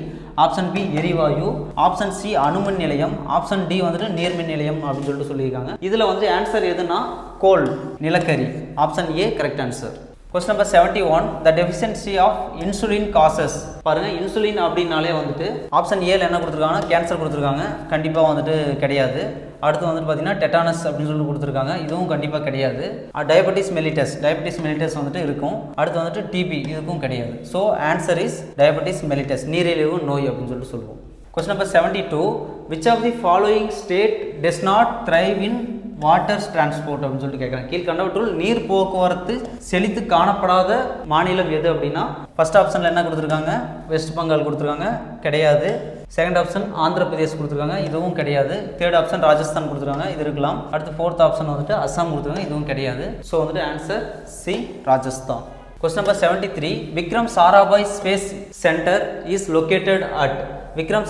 ஆப்ஷன் பி எரிவாயு, ஆப்ஷன் சி அணுமின் நிலையம், ஆப்ஷன் டி வந்துட்டு நீர்மின் நிலையம் அப்படின்னு சொல்லிட்டு சொல்லியிருக்காங்க. இதில் வந்து ஆன்சர் எதுனா கோல், நிலக்கரி. Option A correct answer. Question number 71. The deficiency of insulin causes. பாருங்க, இன்சுலின் அப்படின்னாலே வந்துட்டு ஆப்ஷன் ஏல என்ன கொடுத்துருக்காங்கன்னா கேன்சர் கொடுத்துருக்காங்க, கண்டிப்பாக வந்துட்டு கிடையாது. அடுத்து வந்துட்டு பார்த்தீங்கன்னா டெட்டானஸ் அப்படின்னு சொல்லி கொடுத்துருக்காங்க, இதுவும் கண்டிப்பாக கிடையாது. டயபெட்டிஸ் மெலிட்டஸ் வந்துட்டு இருக்கும். அடுத்து வந்துட்டு டிபி, இதுக்கும் கிடையாது. So answer is diabetes mellitus, நீரிழிவு நோய் அப்படின்னு சொல்லிட்டு சொல்லுவோம். Question number 72. Which of the following state does not thrive in water transport அப்படின்னு சொல்லிட்டு கேட்குறாங்க. கீழ்கண்டவற்றுள் நீர் போக்குவரத்து செழித்து காணப்படாத மாநிலம் எது அப்படின்னா ஃபர்ஸ்ட் ஆப்ஷனில் என்ன கொடுத்துருக்காங்க, வெஸ்ட் பெங்கால் கொடுத்துருக்காங்க, கிடையாது. செகண்ட் ஆப்ஷன் ஆந்திர பிரதேஷ் கொடுத்துருக்காங்க, இதுவும் கிடையாது. தேர்ட் ஆப்ஷன் ராஜஸ்தான் கொடுத்துருக்காங்க, இது இருக்கலாம். அடுத்து ஃபோர்த் ஆப்ஷன் வந்துட்டு அஸ்ஸாம் கொடுத்துருக்காங்க, இதுவும் கிடையாது. ஸோ வந்துட்டு answer C Rajasthan. Question number 73. Vikram Sarabhai space centre is located at. Vikram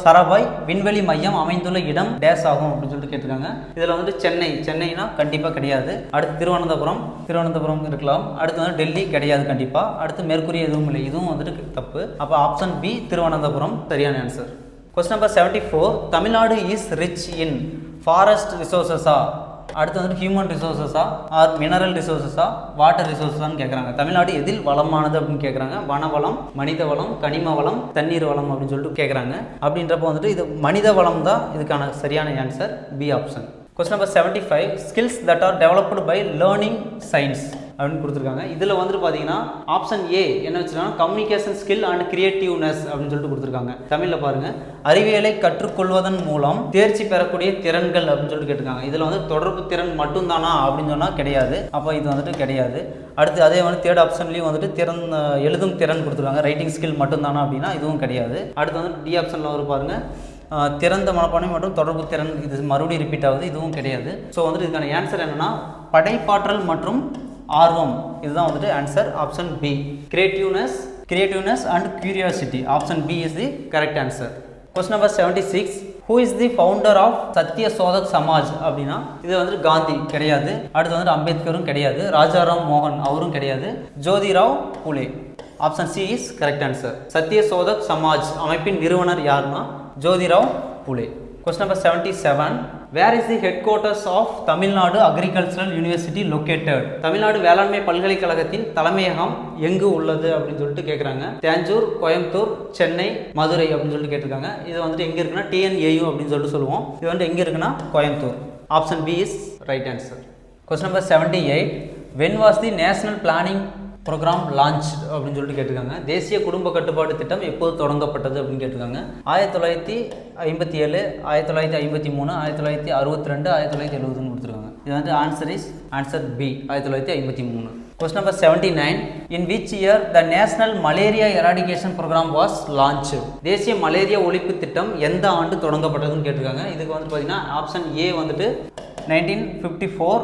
Sarabhai விண்வெளி மையம் அமைந்துள்ள இடம் டேஸ் ஆகும் அப்படின்னு சொல்லிட்டு கேட்டிருக்காங்க. இதில் வந்துட்டு சென்னைனா கண்டிப்பாக கிடையாது. அடுத்து திருவனந்தபுரம் இருக்கலாம். அடுத்து வந்து டெல்லி கிடையாது கண்டிப்பாக. அடுத்து மேற்கூறிய எதுவும் இல்லை, இதுவும் வந்துட்டு தப்பு. அப்போ ஆப்ஷன் பி திருவனந்தபுரம் சரியான answer. Question number 74. Tamil Nadu is rich in forest ரிசோர்ஸஸா, அடுத்து வந்து ஹியூமன் ரிசோர்ஸஸா ஆர் மினரல் ரிசோர்ஸஸா வாட்டர் ரிசோர்ஸான்னு கேட்குறாங்க. தமிழ்நாடு எதில் வளமானது அப்படின்னு கேட்குறாங்க. வனவளம், மனித வளம், கனிம வளம், தண்ணீர் வளம் அப்படின்னு சொல்லிட்டு கேட்குறாங்க. அப்படின்றப்போ வந்துட்டு இது மனித வளம் தான் இதுக்கான சரியான answer, B option. Question number 75. Skills that are developed by learning science அப்படின்னு கொடுத்துருக்காங்க. இதில் வந்துட்டு பார்த்தீங்கன்னா ஆப்ஷன் ஏ என்ன வச்சுருக்காங்க, கம்யூனிகேஷன் ஸ்கில் அண்ட் கிரியேட்டிவ்னஸ் அப்படின்னு சொல்லிட்டு கொடுத்துருக்காங்க. தமிழில் பாருங்கள், அறிவியலை கற்றுக்கொள்வதன் மூலம் தேர்ச்சி பெறக்கூடிய திறன்கள் அப்படின்னு சொல்லிட்டு கேட்டிருக்காங்க. இதில் வந்து தொடர்பு திறன் மட்டும்தானா அப்படின்னு சொன்னால் கிடையாது. அப்போ இது வந்துட்டு கிடையாது. அடுத்து அதே வந்து தேர்ட் ஆப்ஷன்லேயும் வந்துட்டு எழுதும் திறன் கொடுத்துருக்காங்க. ரைட்டிங் ஸ்கில் மட்டும்தானா அப்படின்னா இதுவும் கிடையாது. அடுத்து வந்து டி ஆப்ஷனில் ஒரு பாருங்கள், திறந்த மனப்பான்மை மற்றும் தொடர்பு திறன், இது மறுபடியும் ரிப்பீட் ஆகுது, இதுவும் கிடையாது. ஸோ வந்துட்டு இதுக்கான ஆன்சர் என்னன்னா படைப்பாற்றல் மற்றும் ஆர்வம், இதுதான் வந்துட்டு answer. Option B creativeness and curiosity. Option B is the correct answer. Question number 76. Who is the founder of Satya Shodhak Samaj அப்படின்னா இது வந்துட்டு காந்தி கிடையாது. அடுத்து வந்துட்டு அம்பேத்கரும் கிடையாது. ராஜாராம் மோகன் அவரும் கிடையாது. Jyotirao Phule. Option C is correct answer. Satya Shodhak Samaj அமைப்பின் நிறுவனர் யாருன்னா Jyotirao Phule. Question number 77. Where is the headquarters of Tamil Nadu agricultural university located. Tamil Nadu வேளாண்மை பல்கலைக்கழகத்தின் தலைமையகம் எங்கு உள்ளது அப்படின்னு சொல்லிட்டு கேட்குறாங்க. தேஞ்சூர், கோயம்புத்தூர், சென்னை, மதுரை அப்படின்னு சொல்லிட்டு கேட்டிருக்காங்க. இது வந்துட்டு எங்கே இருக்குன்னா TNAU அப்படின்னு சொல்லிட்டு சொல்லுவோம். இது வந்துட்டு எங்கே இருக்குன்னா Coimbatore. Option B is right answer. Question number 78. When was the national planning programme launch அப்படின்னு சொல்லிட்டு கேட்டிருக்காங்க. தேசிய குடும்ப கட்டுப்பாட்டு திட்டம் எப்போது தொடங்கப்பட்டது அப்படின்னு கேட்டிருக்காங்க. 1957, 1953, 1962, 1970 கொடுத்துருக்காங்க. இது வந்து answer B 1953. Question number 79. In which year the national malaria eradication programme was launch. தேசிய மலேரியா ஒழிப்பு திட்டம் எந்த ஆண்டு தொடங்கப்பட்டதுன்னு கேட்டிருக்காங்க. இதுக்கு வந்து பார்த்தீங்கன்னா ஆப்ஷன் ஏ வந்துட்டு 1954,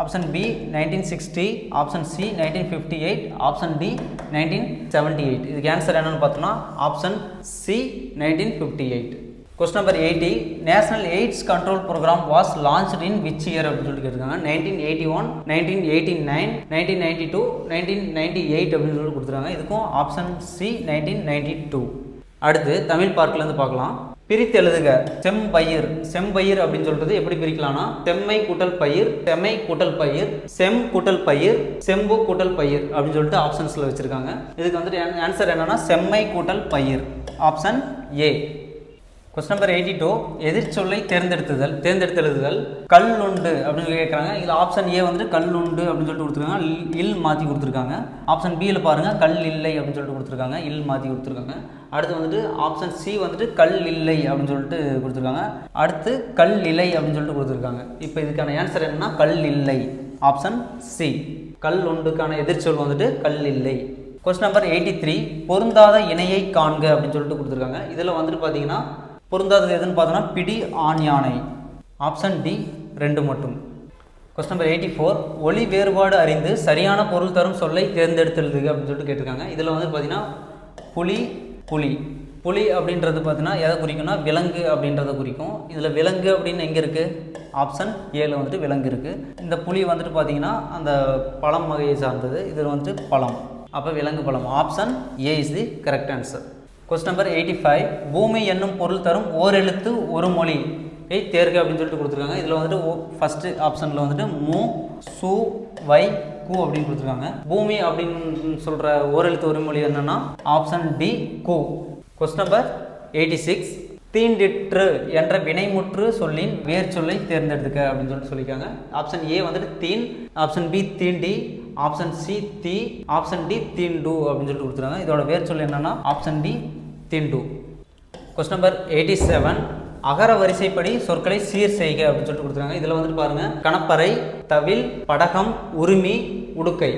option B 1960, option C 1958, option D 1978. இதுக்கு ஆன்சர் என்னன்னு பார்த்தோம்னா option C 1958. Question number 80. National AIDS Control Program was launched in which year அப்படின்னு சொல்லிட்டு கேட்டிருக்காங்க. 1981, 1989, 1992, 1998 அப்படின்னு சொல்லி கொடுத்துருக்காங்க. இதுக்கும் ஆப்ஷன் சி 1992. அடுத்து தமிழ் பார்க்கலேருந்து பார்க்கலாம். பிரித்து எழுதுக. செம்பயிர். செம்பயிர் அப்படின்னு சொல்றது எப்படி பிரிக்கலாம்னா செம்மை கூட்டல் பயிர், செம்மை கூட்டல் பயிர், செம் கூட்டல் பயிர், செம்பு கூட்டல் பயிர் அப்படின்னு சொல்லிட்டு ஆப்ஷன்ஸ்ல வச்சிருக்காங்க. இதுக்கு வந்துட்டு ஆன்சர் என்னன்னா செம்மை கூட்டல் பயிர். Option A. Question number 82. எதிர்ச்சொல்லை தேர்ந்தெடுத்தெழுதுதல். கல்லுண்டு அப்படின்னு கேட்குறாங்க. இதில் ஆப்ஷன் ஏ வந்துட்டு கல்லுண்டு அப்படின்னு சொல்லிட்டு கொடுத்துருக்காங்க. இல் மாற்றி கொடுத்துருக்காங்க. ஆப்ஷன் பியில் பாருங்கள் கல் இல்லை அப்படின்னு சொல்லிட்டு கொடுத்துருக்காங்க. இல் மாற்றி கொடுத்துருக்காங்க. அடுத்து வந்துட்டு ஆப்ஷன் சி வந்துட்டு கல் இல்லை அப்படின்னு சொல்லிட்டு கொடுத்துருக்காங்க. அடுத்து கல் இலை அப்படின்னு சொல்லிட்டு கொடுத்துருக்காங்க. இப்போ இதுக்கான ஆன்சர் என்னன்னா கல் இல்லை. Option C. கல் உண்டுக்கான எதிர்ச்சொல் வந்துட்டு கல் இல்லை. Question number 83. பொருந்தாத இணையை காண்க அப்படின்னு சொல்லிட்டு கொடுத்துருக்காங்க. இதில் வந்துட்டு பார்த்தீங்கன்னா பொருந்தாதது எதுன்னு பார்த்தோன்னா பிடி ஆண் யானை. ஆப்ஷன் டி 2 மட்டும். Question number 84. ஒளி வேறுபாடு அறிந்து சரியான பொருள் தரும் சொல்லை தேர்ந்தெடுத்தெழுதுக அப்படின்னு சொல்லிட்டு கேட்டிருக்காங்க. இதில் வந்து பார்த்தீங்கன்னா புலி, புலி. புலி அப்படின்றது பார்த்தீங்கன்னா எதை குறிக்கும்னா விலங்கு அப்படின்றத குறிக்கும். இதில் விலங்கு அப்படின்னு எங்கே இருக்குது? ஆப்ஷன் ஏல வந்துட்டு விலங்கு இருக்குது. இந்த புலி வந்துட்டு பார்த்தீங்கன்னா அந்த பழம் வகையை சார்ந்தது. இதில் வந்துட்டு பழம். அப்போ விலங்கு பழம். Option A is the correct answer. Question number 85. பூமி என்னும் பொருள் தரும் ஓரெழுத்து ஒரு மொழி தேர்க அப்படின்னு சொல்லிட்டு கொடுத்துருக்காங்க. இதில் வந்துட்டு ஃபர்ஸ்ட் ஆப்ஷனில் வந்துட்டு மு, சு, வை, கு அப்படின்னு கொடுத்துருக்காங்க. பூமி அப்படின்னு சொல்கிற ஓரெழுத்து ஒரு மொழி என்னன்னா ஆப்ஷன் டி கு. Question number 86. தீண்டிற்று என்ற வினைமுற்று சொல்லின் வேர் சொல்லை தேர்ந்தெடுத்துக்க அப்படின்னு சொல்லிட்டு சொல்லியிருக்காங்க. ஆப்ஷன் ஏ வந்துட்டு தீன், ஆப்ஷன் பி தீண்டி, ஆப்ஷன் சி தீ, ஆப்ஷன் டி தீண்டு அப்படின்னு சொல்லிட்டு கொடுத்துருக்காங்க. இதோட வேர் சொல் என்னன்னா ஆப்ஷன் டி தீண்டு. Question number 87. அகர வரிசைப்படி சொற்களை சீர் செய்க அப்படின்னு சொல்லிட்டு கொடுத்துருக்காங்க. இதில் வந்துட்டு பாருங்க கணப்பறை, தவில், படகம், உரிமை, உடுக்கை.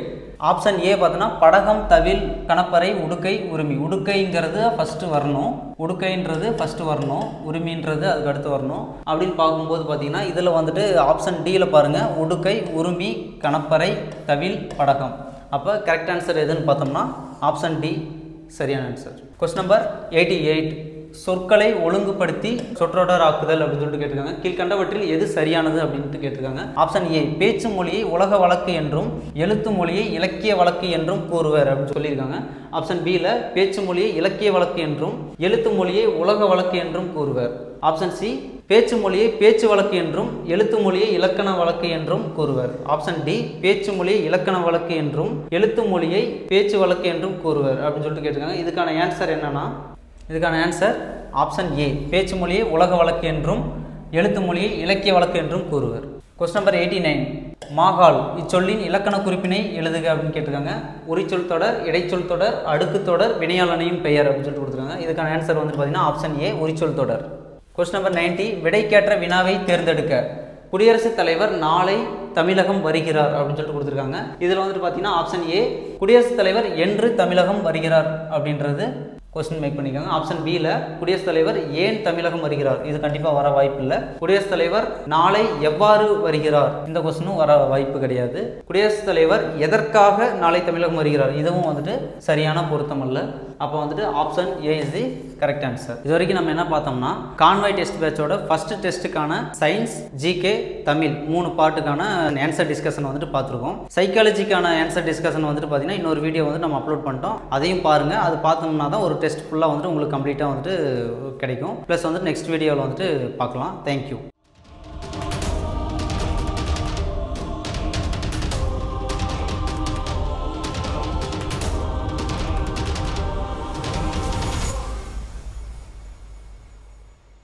ஆப்ஷன் ஏ பார்த்தோன்னா படகம், தவில், கணப்பறை, உடுக்கை, உரிமை. உடுக்கைங்கிறது ஃபர்ஸ்ட் வரணும், உடுக்கைன்றது ஃபர்ஸ்ட் வரணும், உரிமைன்றது அதுக்கு அடுத்து வரணும். அப்படின்னு பார்க்கும்போது பார்த்தீங்கன்னா இதில் வந்துட்டு ஆப்ஷன் டியில் பாருங்கள் உடுக்கை, உரிமை, கணப்பறை, தவில், படகம். அப்போ கரெக்ட் ஆன்சர் எதுன்னு பார்த்தோம்னா ஆப்ஷன் டி சரியான ஆன்சர். Question number 88. சொற்களை ஒழுங்குபடுத்தி சொற்றொடர் ஆக்குதல் அப்படின்னு சொல்லிட்டு கேட்டிருக்காங்க. கீழ்கண்டவற்றில் எது சரியானது அப்படின்ட்டு கேட்டிருக்காங்க. ஆப்ஷன் ஏ பேச்சு மொழியை உலக வழக்கு என்றும் எழுத்து மொழியை இலக்கிய வழக்கு என்றும் கூறுவர் அப்படின்னு சொல்லியிருக்காங்க. ஆப்ஷன் பியில் பேச்சு மொழியை இலக்கிய வழக்கு என்றும் எழுத்து மொழியை உலக வழக்கு என்றும் கூறுவர். ஆப்ஷன் சி பேச்சு மொழியை பேச்சு வழக்கு என்றும் எழுத்து மொழியை இலக்கண வழக்கு என்றும் கூறுவர். ஆப்ஷன் டி பேச்சு மொழியை இலக்கண வழக்கு என்றும் எழுத்து மொழியை பேச்சு வழக்கு என்றும் கூறுவர் அப்படின்னு சொல்லிட்டு கேட்டிருக்காங்க. இதுக்கான ஆன்சர் என்னன்னா இதுக்கான ஆன்சர் ஆப்ஷன் ஏ பேச்சு மொழியை உலக வழக்கு என்றும் எழுத்து மொழியை இலக்கிய வழக்கு என்றும் கூறுவர். Question number 89. மாகால் இச்சொல்லின் இலக்கண குறிப்பினை எழுதுக அப்படின்னு கேட்டிருக்காங்க. உரிச்சொல் தொடர், இடைச்சொல் தொடர், அடுக்கு தொடர், வினையாளனையும் பெயர் அப்படின்னு சொல்லிட்டு கொடுத்துருக்காங்க. இதுக்கான ஆன்சர் வந்து பார்த்தீங்கன்னா ஆப்ஷன் ஏ உரிச்சொல் தொடர். Question number 90. விடைக்கேற்ற வினாவை தேர்ந்தெடுக்க. குடியரசுத் தலைவர் நாளை தமிழகம் வருகிறார் அப்படின்னு சொல்லிட்டு கொடுத்துருக்காங்க. இதில் வந்துட்டு பார்த்தீங்கன்னா ஆப்ஷன் ஏ குடியரசுத் தலைவர் என்று தமிழகம் வருகிறார் அப்படின்றது கொஸ்டின் மேக் பண்ணிக்காங்க. ஆப்ஷன் பியில் குடியரசுத் தலைவர் ஏன் தமிழகம் வருகிறார், இது கண்டிப்பாக வர வாய்ப்பு இல்லை. குடியரசுத் தலைவர் நாளை எவ்வாறு வருகிறார், இந்த கொஸ்டினும் வர வாய்ப்பு கிடையாது. குடியரசுத் தலைவர் எதற்காக நாளை தமிழகம் வருகிறார், இதுவும் வந்துட்டு சரியான பொருத்தம் அல்ல. அப்போ வந்துட்டு option A is the correct answer. இது வரைக்கும் நம்ம என்ன பார்த்தோம்னா கான்வாய் டெஸ்ட் பேட்சோட ஃபர்ஸ்ட் டெஸ்ட்டுக்கான சயின்ஸ், ஜிகே, தமிழ் 3 பார்ட்டுக்கான ஆன்சர் டிஸ்கஷன் வந்துட்டு பார்த்துருக்கோம். சைக்காலஜிக்கான ஆன்சர் டிஸ்கஷன் வந்துட்டு பார்த்தீங்கன்னா இன்னொரு வீடியோ வந்து நம்ம அப்லோட் பண்ணிட்டோம். அதையும் பாருங்கள். அது பார்த்தோம்னா தான் ஒரு டெஸ்ட் ஃபுல்லாக வந்துட்டு உங்களுக்கு கம்ப்ளீட்டாக வந்துட்டு கிடைக்கும். ப்ளஸ் வந்துட்டு நெக்ஸ்ட் வீடியோவில் வந்துட்டு பார்க்கலாம். தேங்க்யூ.